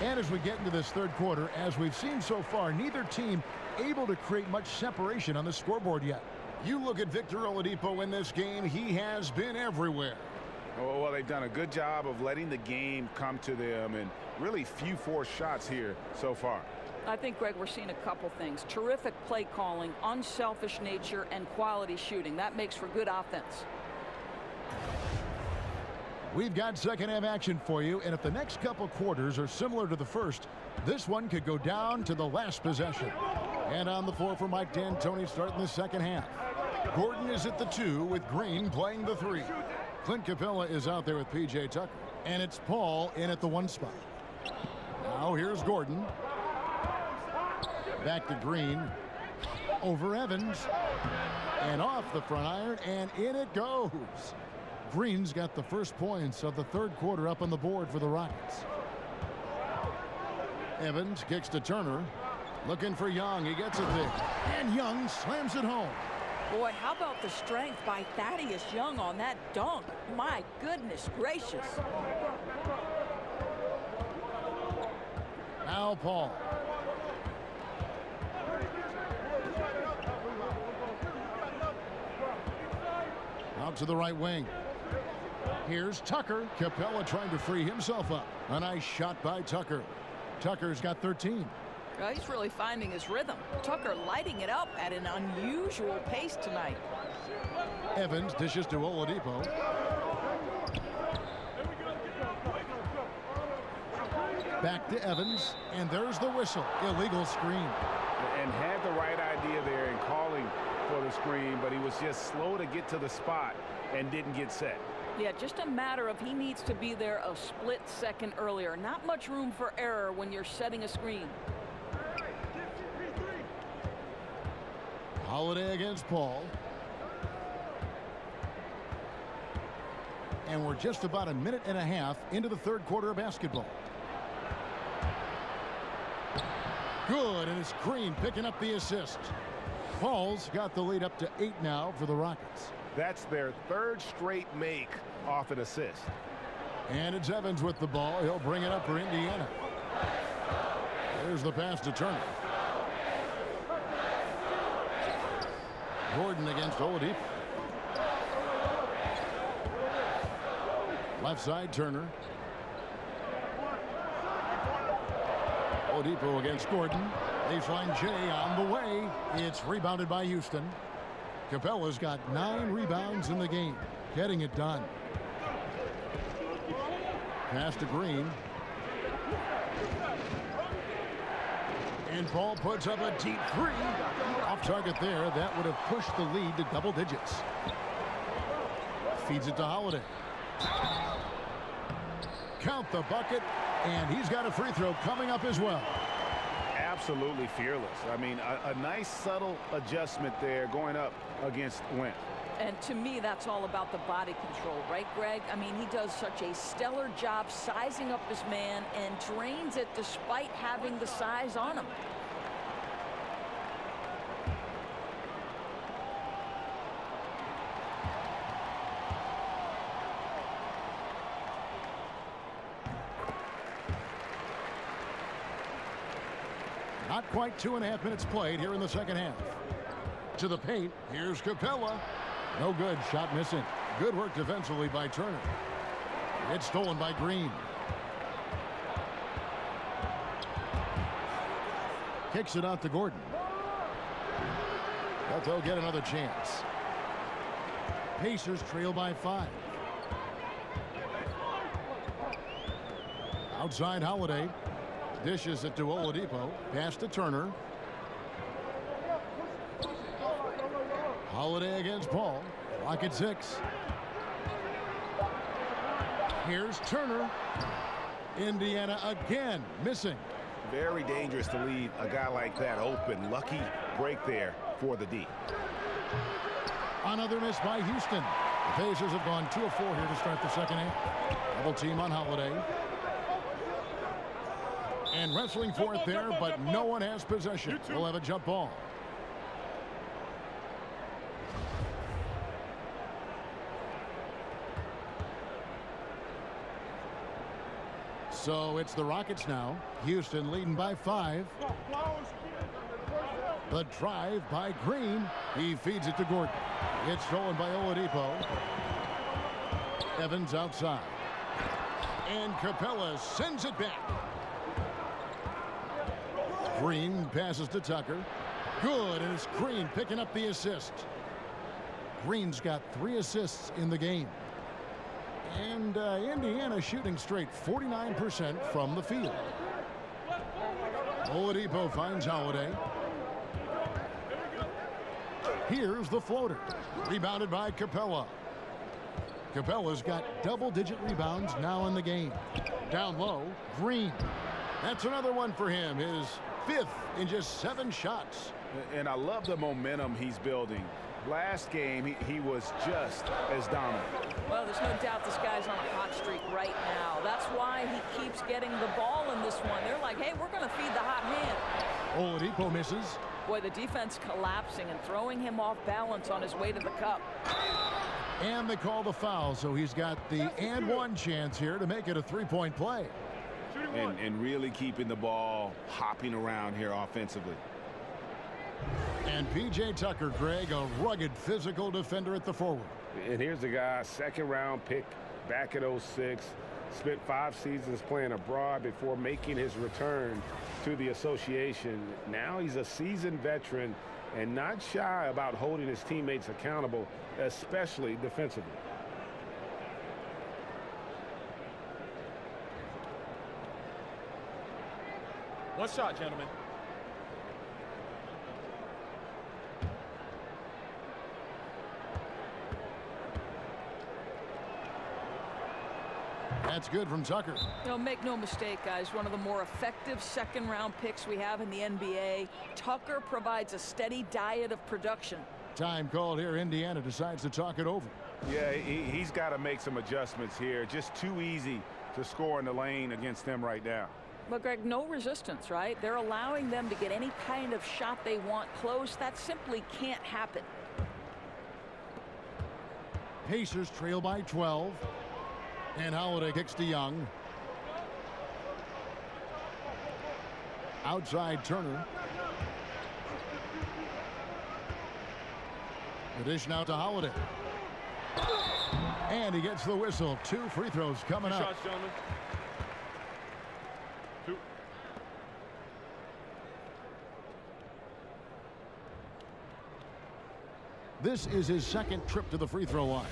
And as we get into this third quarter, as we've seen so far, neither team able to create much separation on the scoreboard yet. You look at Victor Oladipo in this game, he has been everywhere. Well, they've done a good job of letting the game come to them, and really few forced shots here so far. I think, Greg, we're seeing a couple things. Terrific play calling, unselfish nature, and quality shooting. That makes for good offense. We've got second half action for you, and if the next couple quarters are similar to the first, this one could go down to the last possession. And on the floor for Mike D'Antoni starting the second half. Gordon is at the 2 with Green playing the 3. Clint Capella is out there with P.J. Tucker, and it's Paul in at the 1 spot. Now here's Gordon. Back to Green. Over Evans. And off the front iron, and in it goes. Green's got the first points of the third quarter up on the board for the Rockets. Evans kicks to Turner. Looking for Young. He gets it there. And Young slams it home. Boy, how about the strength by Thaddeus Young on that dunk? My goodness gracious. Now Paul. Out to the right wing. Here's Tucker. Capella trying to free himself up. A nice shot by Tucker. Tucker's got 13. He's really finding his rhythm. Tucker lighting it up at an unusual pace tonight. Evans dishes to Oladipo. Back to Evans, and there's the whistle. Illegal screen. And had the right idea there in calling for the screen, but he was just slow to get to the spot and didn't get set. Yeah, just a matter of he needs to be there a split second earlier. Not much room for error when you're setting a screen. Holiday against Paul. And we're just about a minute and a half into the third quarter of basketball. Good, and it's Green picking up the assist. Paul's got the lead up to 8 now for the Rockets. That's their third straight make off an assist. And it's Evans with the ball. He'll bring it up for Indiana. There's the pass to Turner. Gordon against Oladipo. Left side, Turner. Oladipo against Gordon. Baseline J on the way. It's rebounded by Houston. Capella's got 9 rebounds in the game. Getting it done. Pass to Green. And Paul puts up a deep 3. Off target there. That would have pushed the lead to double digits. Feeds it to Holiday. Count the bucket. And he's got a free throw coming up as well. Absolutely fearless. I mean, a nice subtle adjustment there going up against Wentz. And to me, that's all about the body control, right, Greg? I mean, he does such a stellar job sizing up his man and drains it despite having the size on him. Not quite 2.5 minutes played here in the second half. To the paint, here's Capella. No good, shot missing. Good work defensively by Turner. It's stolen by Green. Kicks it out to Gordon. But they'll get another chance. Pacers trail by 5. Outside Holiday. Dishes it to Oladipo. Pass to Turner. Holiday against Paul. Clock at 6. Here's Turner. Indiana again missing. Very dangerous to leave a guy like that open. Lucky break there for the D. Another miss by Houston. The Pacers have gone 2 of 4 here to start the second half. Double team on Holiday. And wrestling for it there, but no one has possession. We'll have a jump ball. So it's the Rockets now. Houston leading by 5. The drive by Green. He feeds it to Gordon. It's stolen by Oladipo. Evans outside. And Capella sends it back. Green passes to Tucker. Good, and it's Green picking up the assist. Green's got 3 assists in the game. And Indiana shooting straight 49% from the field. Oladipo finds Holiday. Here's the floater. Rebounded by Capella. Capella's got double-digit rebounds now in the game. Down low, Green. That's another one for him. His 5th in just 7 shots. And I love the momentum he's building. Last game, he was just as dominant. Well, there's no doubt this guy's on a hot streak right now. That's why he keeps getting the ball in this one. They're like, hey, we're going to feed the hot hand. Oladipo misses. Boy, the defense collapsing and throwing him off balance on his way to the cup. And they call the foul, so he's got the and one chance here to make it a 3-point play. And really keeping the ball hopping around here offensively. And P.J. Tucker, Greg, a rugged physical defender at the forward. And here's the guy, 2nd-round pick back at 06. Spent 5 seasons playing abroad before making his return to the association. Now he's a seasoned veteran and not shy about holding his teammates accountable, especially defensively. One shot, gentlemen. That's good from Tucker. You know, make no mistake, guys, one of the more effective 2nd-round picks we have in the NBA. Tucker provides a steady diet of production. Time called here. Indiana decides to talk it over. Yeah, he's got to make some adjustments here. Just too easy to score in the lane against them right now. But, Greg, no resistance, right? They're allowing them to get any kind of shot they want close. That simply can't happen. Pacers trail by 12. And Holiday kicks to Young. Outside Turner. The dish now to Holiday. And he gets the whistle. 2 free throws coming up. Shots, gentlemen. 2. This is his 2nd trip to the free throw line.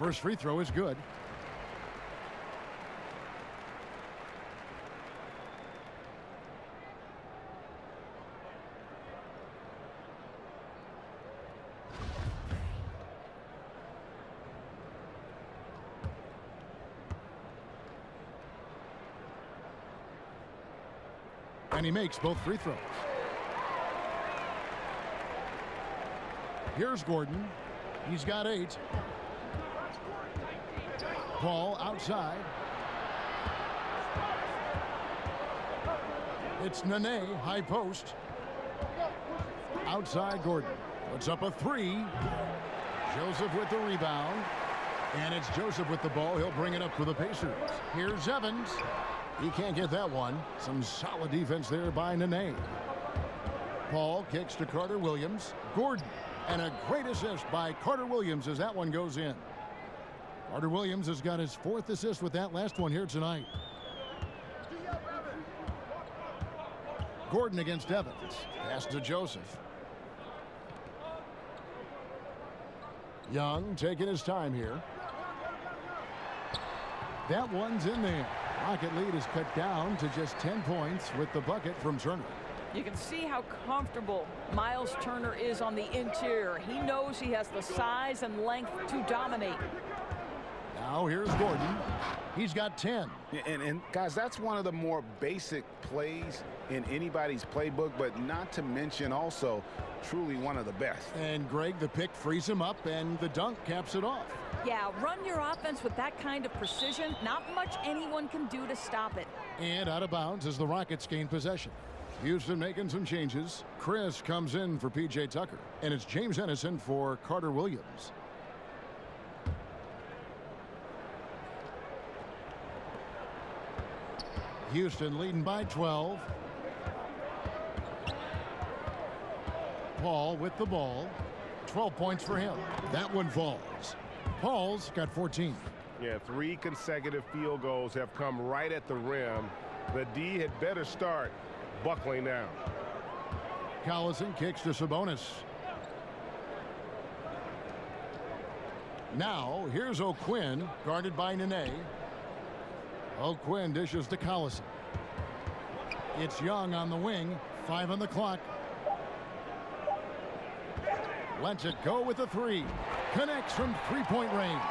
First free throw is good. And he makes both free throws. Here's Gordon. He's got 8. Paul outside. It's Nene, high post. Outside Gordon. Puts up a three. Joseph with the rebound. And it's Joseph with the ball. He'll bring it up for the Pacers. Here's Evans. He can't get that one. Some solid defense there by Nene. Paul kicks to Carter Williams. Gordon. And a great assist by Carter Williams as that one goes in. Carter Williams has got his 4th assist with that last one here tonight. Gordon against Evans. Pass to Joseph. Young taking his time here. That one's in there. Rocket lead is cut down to just 10 points with the bucket from Turner. You can see how comfortable Miles Turner is on the interior. He knows he has the size and length to dominate. Now here's Gordon. He's got 10. And guys, that's one of the more basic plays in anybody's playbook, but not to mention also truly one of the best. And Greg, the pick frees him up, and the dunk caps it off. Yeah, run your offense with that kind of precision. Not much anyone can do to stop it. And out of bounds as the Rockets gain possession. Houston making some changes. Chris comes in for P.J. Tucker. And it's James Ennison for Carter Williams. Houston leading by 12. Paul with the ball. 12 points for him. That one falls. Paul's got 14. Yeah, 3 consecutive field goals have come right at the rim. The D had better start buckling down. Collison kicks to Sabonis. Now here's O'Quinn, guarded by Nene. O'Quinn dishes to Collison. It's Young on the wing. 5 on the clock. Lets it go with a 3. Connects from 3-point range.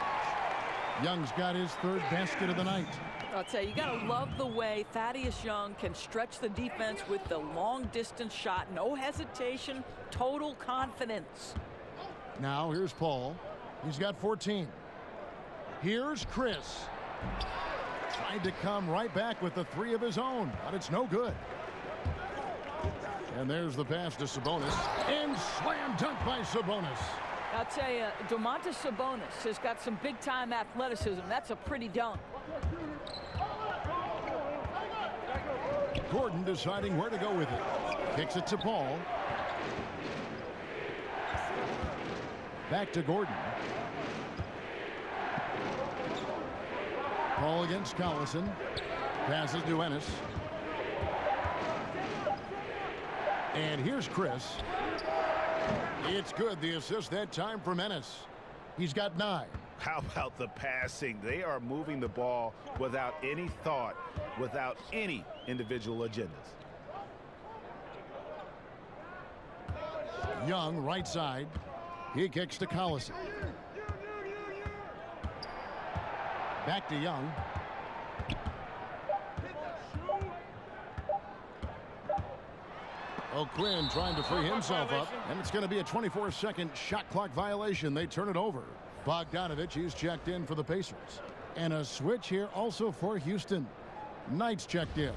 Young's got his 3rd basket of the night. I'll tell you, you got to love the way Thaddeus Young can stretch the defense with the long-distance shot. No hesitation, total confidence. Now here's Paul. He's got 14. Here's Chris. Tried to come right back with the 3 of his own, but it's no good. And there's the pass to Sabonis. And slam dunk by Sabonis. I'll tell you, Domantas Sabonis has got some big-time athleticism. That's a pretty dunk. Gordon deciding where to go with it. Kicks it to Paul. Back to Gordon. Paul against Collison. Passes to Ennis. And here's Chris. It's good. The assist that time from Ennis. He's got 9. How about the passing? They are moving the ball without any thought, without any individual agendas. Young, right side. He kicks to Collison. Back to Young. O'Quinn trying to free himself up, and it's going to be a 24-second shot clock violation. They turn it over. Bogdanovich, he's checked in for the Pacers. And a switch here also for Houston. Knight's checked in.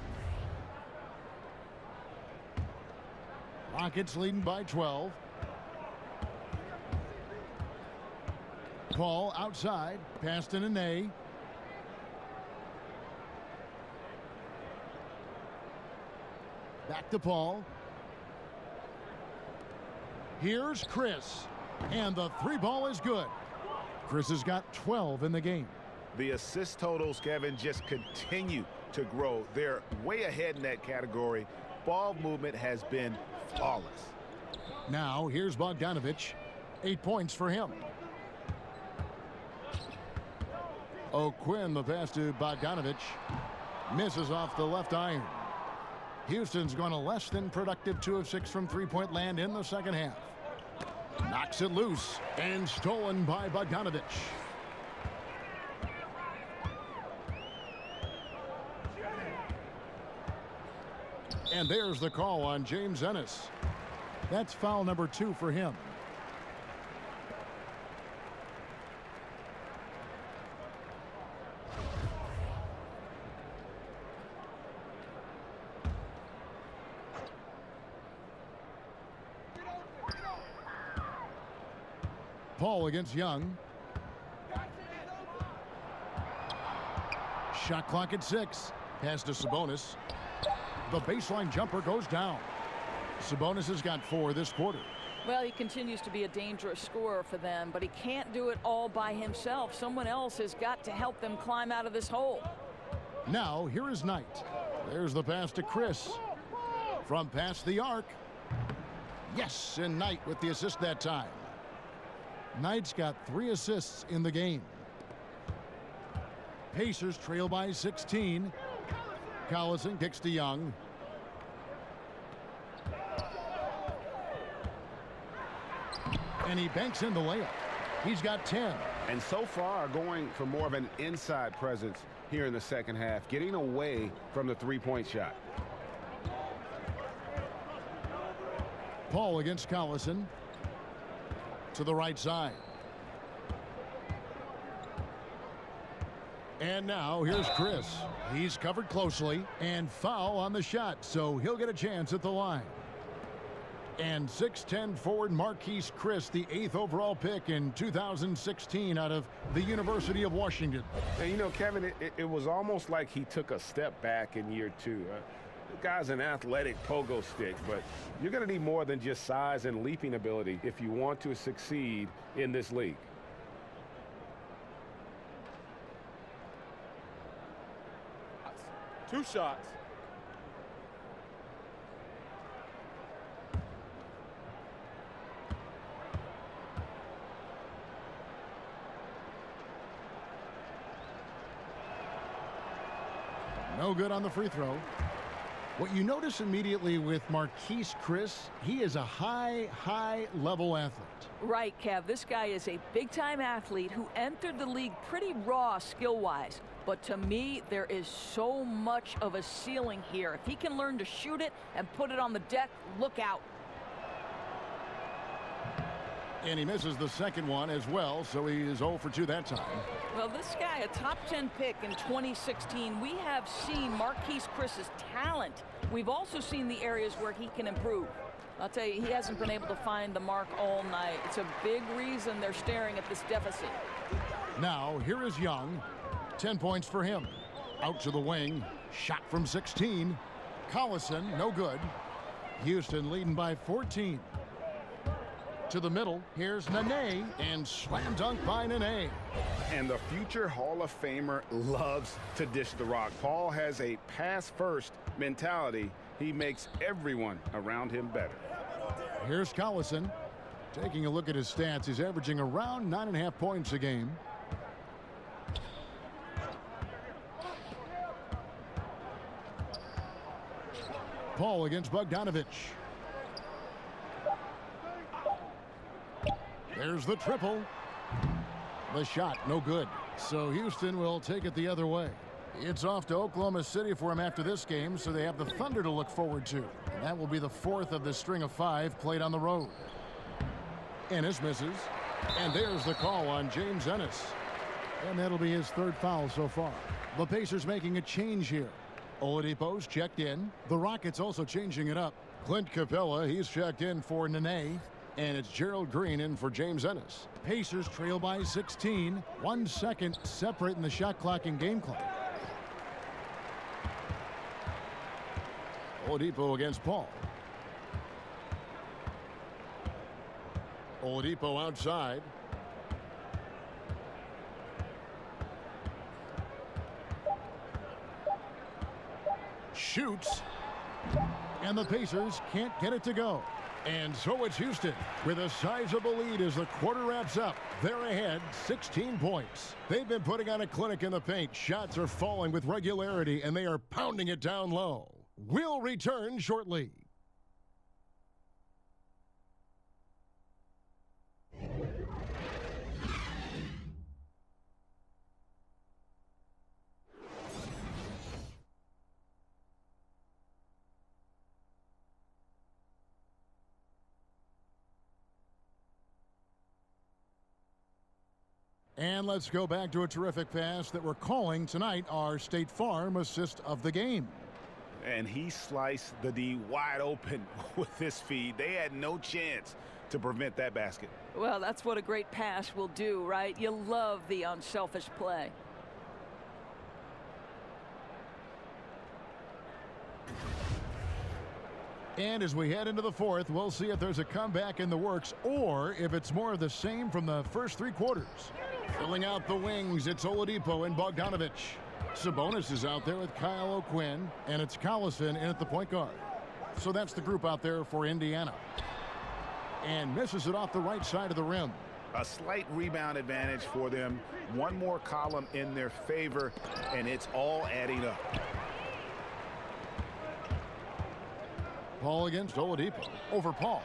Rockets leading by 12. Paul outside. Pass to Nene. Back to Paul. Here's Chris. And the 3 ball is good. Chris has got 12 in the game. The assist totals, Kevin, just continue to grow. They're way ahead in that category. Ball movement has been flawless. Now here's Bogdanovich. 8 points for him. O'Quinn, the pass to Bogdanovich. Misses off the left iron. Houston's going to less than productive 2 of 6 from 3-point land in the second half. Knocks it loose and stolen by Bogdanovich. And there's the call on James Ennis. That's foul number 2 for him. Paul against Young. Shot clock at 6. Pass to Sabonis. The baseline jumper goes down. Sabonis has got 4 this quarter. Well, he continues to be a dangerous scorer for them, but he can't do it all by himself. Someone else has got to help them climb out of this hole. Now, here is Knight. There's the pass to Chris. From past the arc. Yes, and Knight with the assist that time. Knight's got 3 assists in the game. Pacers trail by 16. Collison kicks to Young. And he banks in the layup. He's got 10. And so far going for more of an inside presence here in the second half, getting away from the three-point shot. Paul against Collison. To the right side. And now here's Chris. He's covered closely and foul on the shot, so he'll get a chance at the line. And 6'10" forward Marquise Chris, the 8th overall pick in 2016 out of the University of Washington. And you know, Kevin, it was almost like he took a step back in year 2. The guy's an athletic pogo stick, but you're going to need more than just size and leaping ability if you want to succeed in this league. Two shots. No good on the free throw. What you notice immediately with Marquise Chris, he is a high level athlete. Right, Kev. This guy is a big-time athlete who entered the league pretty raw skill-wise. But to me, there is so much of a ceiling here. If he can learn to shoot it and put it on the deck, look out. And he misses the second one as well, so he is 0 for 2 that time. Well, this guy, a top 10 pick in 2016, we have seen Marquise Chris's talent. We've also seen the areas where he can improve. I'll tell you, he hasn't been able to find the mark all night. It's a big reason they're staring at this deficit. Now, here is Young. 10 points for him. Out to the wing. Shot from 16. Collison, no good. Houston leading by 14. To the middle, here's Nene, and slam dunk by Nene. And the future Hall of Famer loves to dish the rock. Paul has a pass-first mentality. He makes everyone around him better. Here's Collison. Taking a look at his stats, he's averaging around 9.5 points a game. Paul against Bogdanovich. There's the triple. The shot, no good. So Houston will take it the other way. It's off to Oklahoma City for him after this game, so they have the Thunder to look forward to. And that will be the 4th of the string of 5 played on the road. Ennis misses. And there's the call on James Ennis. And that'll be his 3rd foul so far. The Pacers making a change here. Oladipo's checked in. The Rockets also changing it up. Clint Capella, he's checked in for Nene. And it's Gerald Green in for James Ennis. Pacers trail by 16. 1 second separating the shot clock and game clock. Oladipo against Paul. Oladipo outside. Shoots. And the Pacers can't get it to go. And so it's Houston with a sizable lead as the quarter wraps up. They're ahead 16 points. They've been putting on a clinic in the paint. Shots are falling with regularity, and they are pounding it down low. We'll return shortly. And let's go back to a terrific pass that we're calling tonight our State Farm assist of the game. And he sliced the D wide open with this feed. They had no chance to prevent that basket. Well, that's what a great pass will do, right? You love the unselfish play. And as we head into the fourth, we'll see if there's a comeback in the works or if it's more of the same from the first 3 quarters. Filling out the wings, it's Oladipo and Bogdanovic. Sabonis is out there with Kyle O'Quinn, and it's Collison in at the point guard. So that's the group out there for Indiana. And misses it off the right side of the rim. A slight rebound advantage for them. One more column in their favor, and it's all adding up. Paul against Oladipo. Over Paul.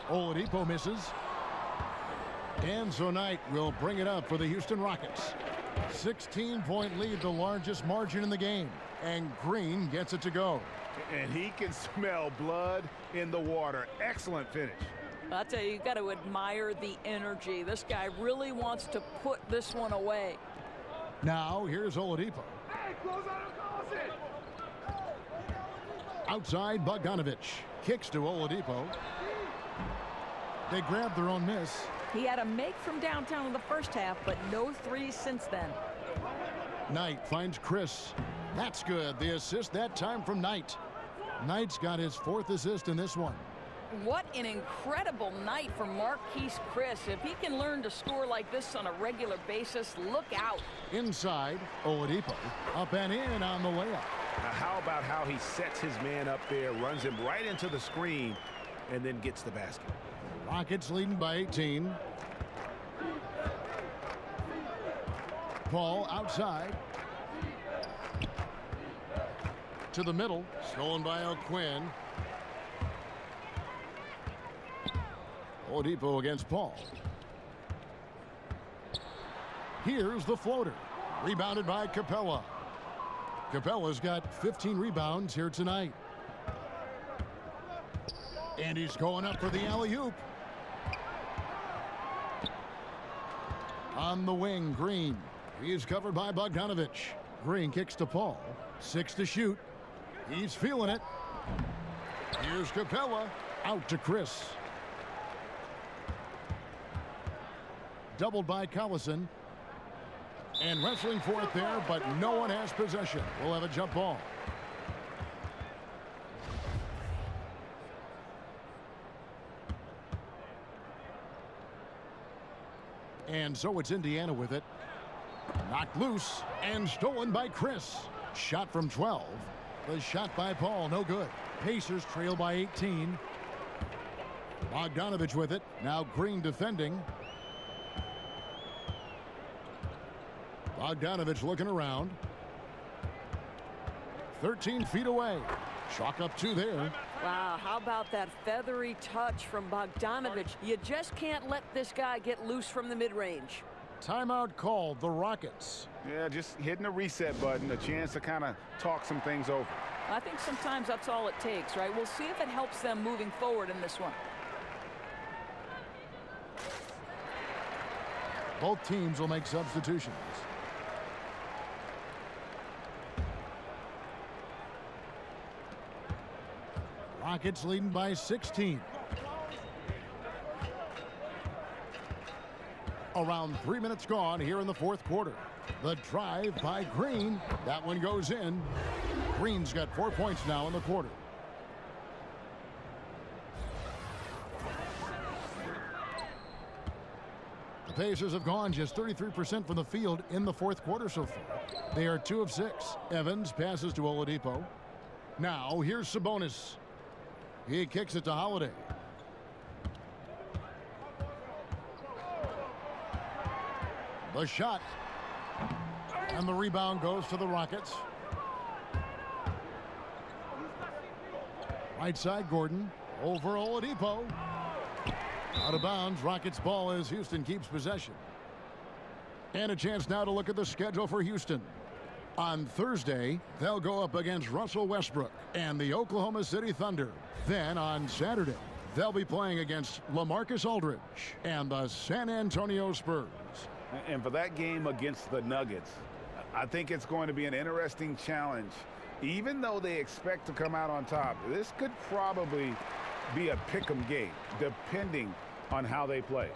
Oladipo misses. And so Knight will bring it up for the Houston Rockets. 16-point lead, the largest margin in the game. And Green gets it to go. And he can smell blood in the water. Excellent finish. I'll tell you, got to admire the energy. This guy really wants to put this one away. Now, here's Oladipo. Hey, close out and close it. Outside, Bogdanovic. Kicks to Oladipo. They grab their own miss. He had a make from downtown in the first half, but no threes since then. Knight finds Chris. That's good. The assist that time from Knight. Knight's got his 4th assist in this one. What an incredible night for Marquise Chris. If he can learn to score like this on a regular basis, look out. Inside, Oladipo. Up and in on the layup. Now, how about how he sets his man up there, runs him right into the screen, and then gets the basket. Rockets leading by 18. Paul outside. To the middle. Stolen by O'Quinn. Oladipo against Paul. Here's the floater. Rebounded by Capella. Capella's got 15 rebounds here tonight. And he's going up for the alley-oop. On the wing, Green. He's covered by Bogdanovic. Green kicks to Paul. 6 to shoot. He's feeling it. Here's Capella. Out to Chris. Doubled by Collison. And wrestling for it there, but no one has possession. We'll have a jump ball. And so it's Indiana with it. Knocked loose and stolen by Chris. Shot from 12. The shot by Paul, no good. Pacers trail by 18. Bogdanovic with it. Now Green defending. Bogdanovic looking around. 13 feet away. Chalk up 2 there. Wow, how about that feathery touch from Bogdanovic? You just can't let this guy get loose from the mid-range. Timeout called, the Rockets. Yeah, just hitting the reset button, a chance to kind of talk some things over. I think sometimes that's all it takes, right? We'll see if it helps them moving forward in this one. Both teams will make substitutions. Rockets leading by 16. Around 3 minutes gone here in the 4th quarter. The drive by Green. That one goes in. Green's got 4 points now in the quarter. The Pacers have gone just 33% from the field in the 4th quarter so far. They are 2 of 6. Evans passes to Oladipo. Now here's Sabonis. He kicks it to Holiday. The shot. And the rebound goes to the Rockets. Right side, Gordon. Over Oladipo. Out of bounds. Rockets ball as Houston keeps possession. And a chance now to look at the schedule for Houston. On Thursday, they'll go up against Russell Westbrook and the Oklahoma City Thunder. Then on Saturday, they'll be playing against LaMarcus Aldridge and the San Antonio Spurs. And for that game against the Nuggets, I think it's going to be an interesting challenge. Even though they expect to come out on top, this could probably be a pick'em game, depending on how they play.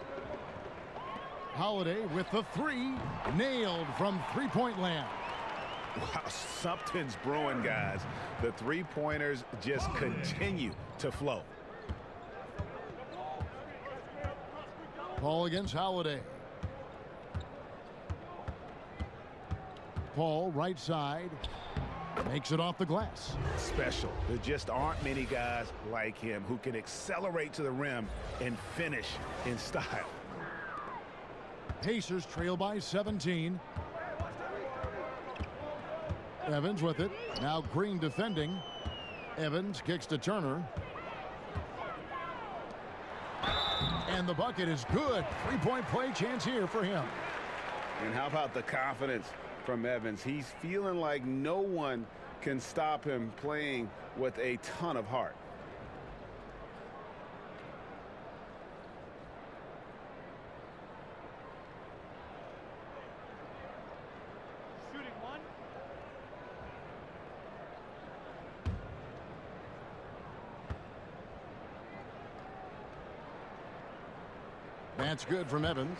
Holiday with the three, nailed from three-point land. Wow, something's brewing, guys. The three-pointers just continue to flow. Paul against Holiday. Paul, right side, makes it off the glass. Special. There just aren't many guys like him who can accelerate to the rim and finish in style. Pacers trail by 17. Evans with it. Now Green defending. Evans kicks to Turner. And the bucket is good. Three-point play chance here for him. And how about the confidence from Evans? He's feeling like no one can stop him playing with a ton of heart. Shooting one. That's good from Evans.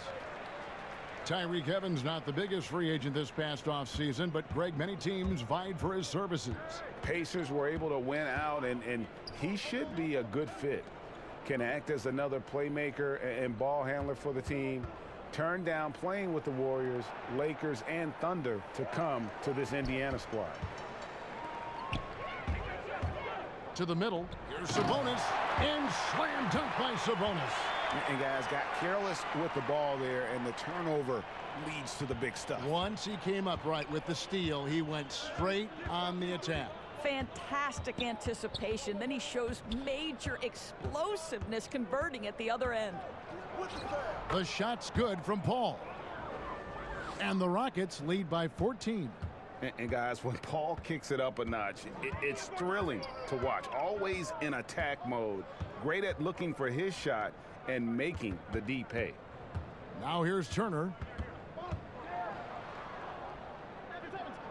Tyreke Evans not the biggest free agent this past offseason, but Greg, many teams vied for his services. Pacers were able to win out, and he should be a good fit. Can act as another playmaker and ball handler for the team. Turned down playing with the Warriors, Lakers, and Thunder to come to this Indiana squad. To the middle. Here's Sabonis. And slam dunk by Sabonis. And guys got careless with the ball there, and the turnover leads to the big stuff. Once he came up right with the steal, he went straight on the attack. Fantastic anticipation. Then he shows major explosiveness converting at the other end. The shot's good from Paul. And the Rockets lead by 14. And guys, when Paul kicks it up a notch, it's thrilling to watch. Always in attack mode. Great at looking for his shot and making the D pay. Now here's Turner.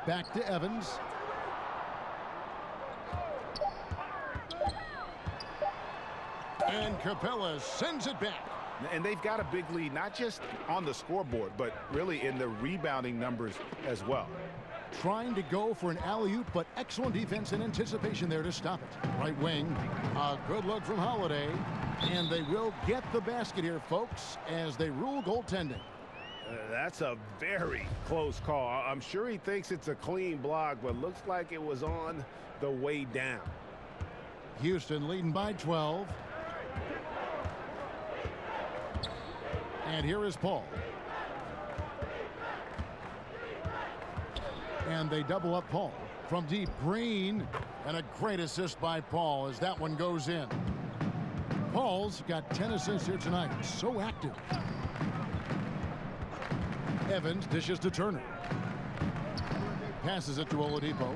Back to Evans. And Capella sends it back. And they've got a big lead, not just on the scoreboard, but really in the rebounding numbers as well. Trying to go for an alley-oop, but excellent defense and anticipation there to stop it. Right wing, a good look from Holiday. And they will get the basket here, folks, as they rule goaltending. That's a very close call. I'm sure he thinks it's a clean block, but looks like it was on the way down. Houston leading by 12. And here is Paul. And they double up Paul from deep. Green, and a great assist by Paul as that one goes in. Paul's got 10 assists here tonight. So active. Evans dishes to Turner. Passes it to Oladipo.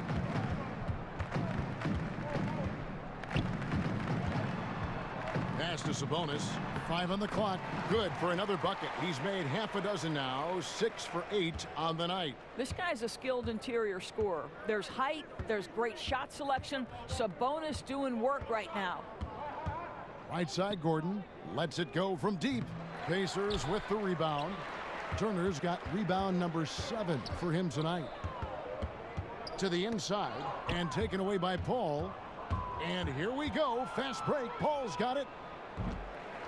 Pass to Sabonis. 5 on the clock. Good for another bucket. He's made half a dozen now. 6 for 8 on the night. This guy's a skilled interior scorer. There's height. There's great shot selection. Sabonis doing work right now. Right side, Gordon lets it go from deep. Pacers with the rebound. Turner's got rebound number 7 for him tonight. To the inside and taken away by Paul. And here we go. Fast break. Paul's got it.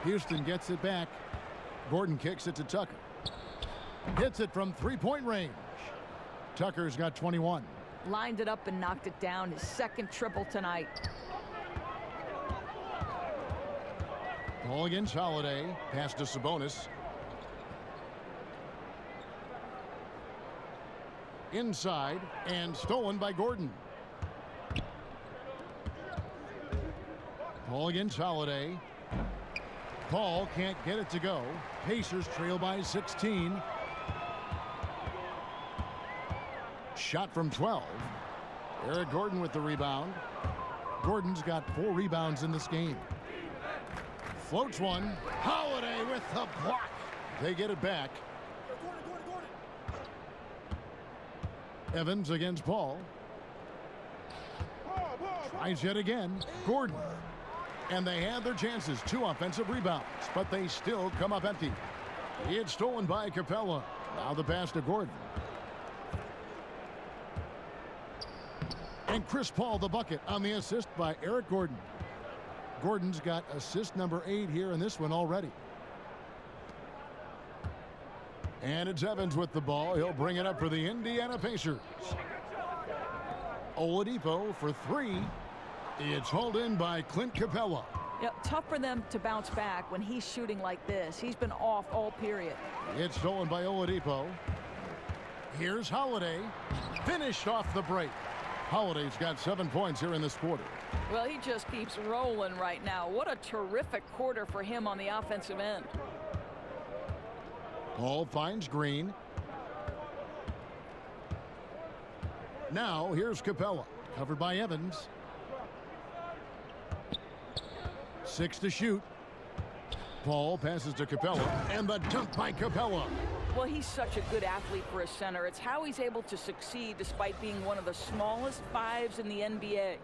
Houston gets it back. Gordon kicks it to Tucker. Hits it from three-point range. Tucker's got 21. Lined it up and knocked it down. His second triple tonight. Paul against Holiday. Pass to Sabonis. Inside and stolen by Gordon. Paul against Holiday. Paul can't get it to go. Pacers trail by 16. Shot from 12. Eric Gordon with the rebound. Gordon's got 4 rebounds in this game. Floats one. Holiday with the block. They get it back. Evans against Paul. Tries yet again. Gordon. And they had their chances, 2 offensive rebounds, but they still come up empty. It's stolen by Capella. Now the pass to Gordon. And Chris Paul the bucket on the assist by Eric Gordon. Gordon's got assist number 8 here in this one already. And it's Evans with the ball. He'll bring it up for the Indiana Pacers. Oladipo for 3. It's hauled in by Clint Capella. Yep, tough for them to bounce back when he's shooting like this. He's been off all period. It's stolen by Oladipo. Here's Holiday. Finished off the break. Holiday's got 7 points here in this quarter. Well, he just keeps rolling right now. What a terrific quarter for him on the offensive end. Paul finds Green. Now here's Capella, covered by Evans. 6 to shoot. Paul passes to Capella, and the dunk by Capella. Well, he's such a good athlete for a center. It's how he's able to succeed despite being one of the smallest 5s in the NBA.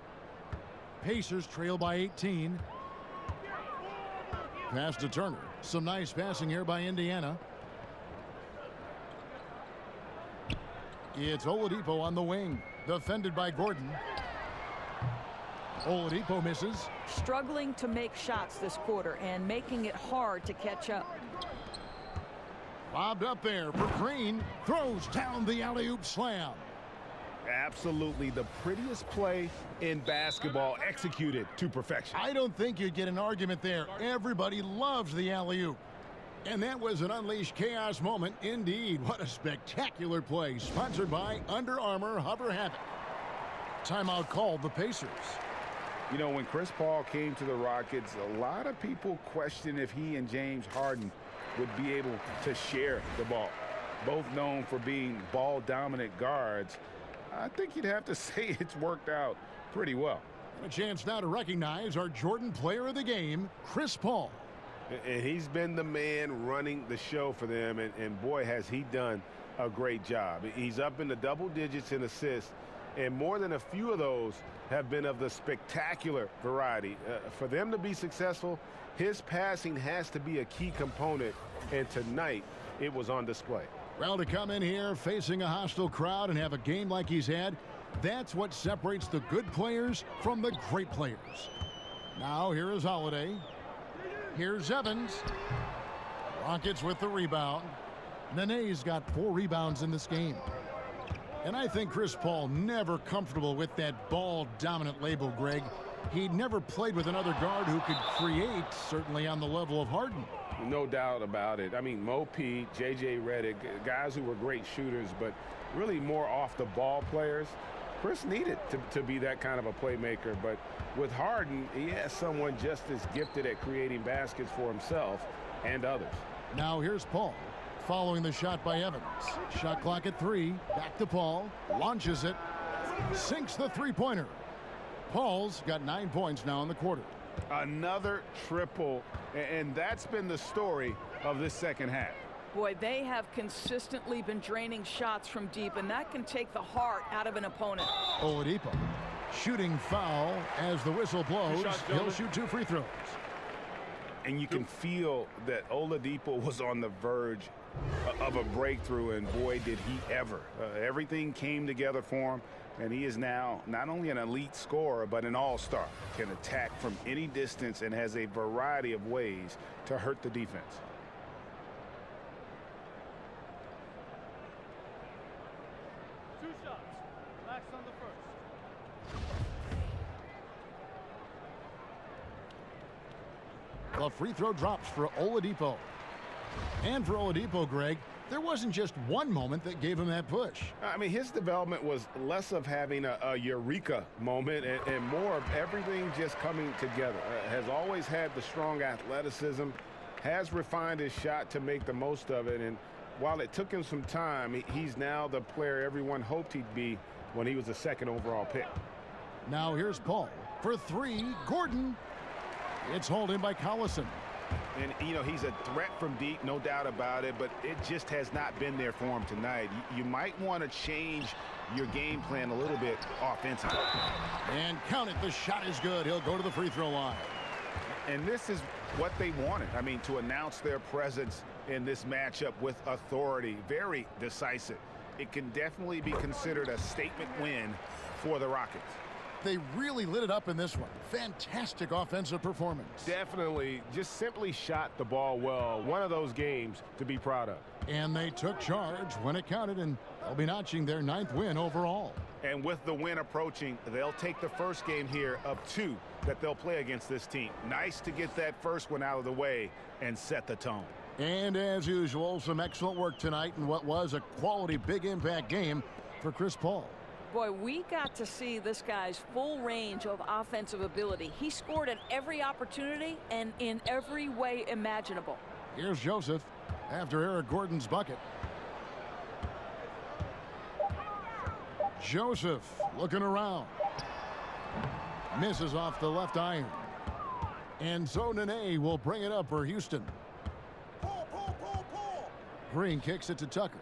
Pacers trail by 18. Pass to Turner. Some nice passing here by Indiana. It's Oladipo on the wing, defended by Gordon. Oladipo misses. Struggling to make shots this quarter and making it hard to catch up. Lobbed up there for Green. Throws down the alley-oop slam. Absolutely the prettiest play in basketball, executed to perfection. I don't think you'd get an argument there. Everybody loves the alley-oop. And that was an unleashed chaos moment indeed. What a spectacular play, sponsored by Under Armour Hover Havoc. Timeout called the Pacers. You know, when Chris Paul came to the Rockets, a lot of people questioned if he and James Harden would be able to share the ball. Both known for being ball-dominant guards, I think you'd have to say it's worked out pretty well. A chance now to recognize our Jordan Player of the Game, Chris Paul. And he's been the man running the show for them, and boy, has he done a great job. He's up in the double digits in assists, and more than a few of those have been of the spectacular variety. For them to be successful, his passing has to be a key component, and tonight it was on display. Well, to come in here facing a hostile crowd and have a game like he's had, that's what separates the good players from the great players. Now here is Holiday. Here's Evans. Rockets with the rebound. Nene's got 4 rebounds in this game. And I think Chris Paul never comfortable with that ball-dominant label, Greg. He never played with another guard who could create, certainly on the level of Harden. No doubt about it. I mean, Mo P, J.J. Redick, guys who were great shooters, but really more off-the-ball players. Chris needed to be that kind of a playmaker, but with Harden, he has someone just as gifted at creating baskets for himself and others. Now here's Paul, following the shot by Evans. Shot clock at 3. Back to Paul. Launches it. Sinks the three-pointer. Paul's got 9 points now in the quarter. Another triple, and that's been the story of this second half. Boy, they have consistently been draining shots from deep, and that can take the heart out of an opponent. Oladipo shooting foul as the whistle blows. He'll shoot 2 free throws. And you can feel that Oladipo was on the verge of a breakthrough, and boy, did he ever. Everything came together for him, and he is now not only an elite scorer, but an all-star. Can attack from any distance and has a variety of ways to hurt the defense. The free throw drops for Oladipo. And for Oladipo, Greg, there wasn't just one moment that gave him that push. I mean, his development was less of having a eureka moment and more of everything just coming together. Has always had the strong athleticism, has refined his shot to make the most of it, and while it took him some time, he's now the player everyone hoped he'd be when he was the 2nd overall pick. Now here's Paul. For 3, Gordon. It's hauled in by Collison. And, you know, he's a threat from deep, no doubt about it, but it just has not been there for him tonight. You might want to change your game plan a little bit offensively. And count it, the shot is good. He'll go to the free throw line. And this is what they wanted. I mean, to announce their presence in this matchup with authority, very decisive. It can definitely be considered a statement win for the Rockets. They really lit it up in this one. Fantastic offensive performance. Definitely just simply shot the ball well. One of those games to be proud of. And they took charge when it counted, and they'll be notching their 9th win overall. And with the win approaching, they'll take the first game here of 2 that they'll play against this team. Nice to get that first one out of the way and set the tone. And as usual, some excellent work tonight in what was a quality big impact game for Chris Paul. Boy, we got to see this guy's full range of offensive ability. He scored at every opportunity and in every way imaginable. Here's Joseph after Eric Gordon's bucket. Joseph looking around. Misses off the left iron. And so Nene will bring it up for Houston. Green kicks it to Tucker.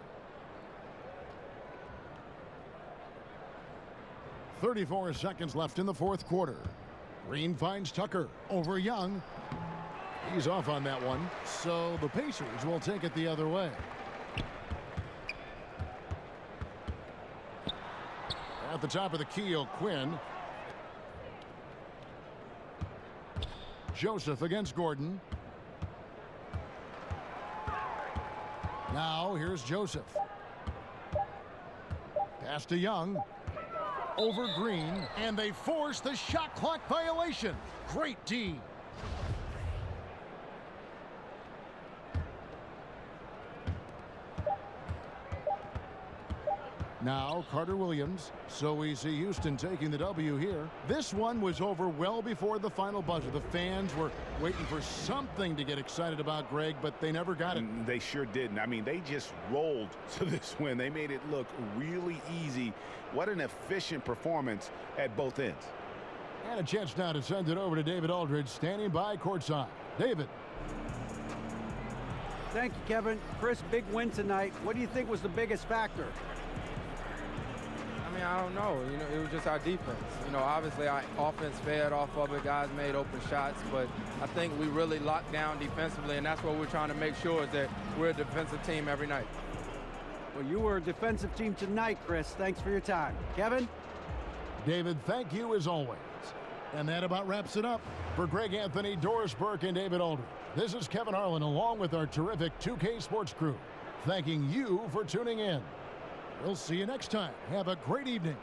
34 seconds left in the 4th quarter. Green finds Tucker over Young. He's off on that one, so the Pacers will take it the other way. At the top of the key, O'Quinn. Joseph against Gordon. Now here's Joseph. Pass to Young. Over Green, and they force the shot clock violation. Great D. Now Carter Williams. So we see Houston taking the W here. This one was over well before the final buzzer. The fans were waiting for something to get excited about, Greg, but they never got it. They sure didn't. I mean, they just rolled to this win. They made it look really easy. What an efficient performance at both ends. And a chance now to send it over to David Aldridge, standing by courtside. David. Thank you, Kevin. Chris, big win tonight. What do you think was the biggest factor? I mean, I don't know. You know, it was just our defense. You know, obviously our offense fed off of it. Guys made open shots, but I think we really locked down defensively, and that's what we're trying to make sure is that we're a defensive team every night. Well, you were a defensive team tonight, Chris. Thanks for your time. Kevin? David, thank you as always. And that about wraps it up. For Greg Anthony, Doris Burke, and David Aldridge, this is Kevin Harlan along with our terrific 2K Sports crew, thanking you for tuning in. We'll see you next time. Have a great evening.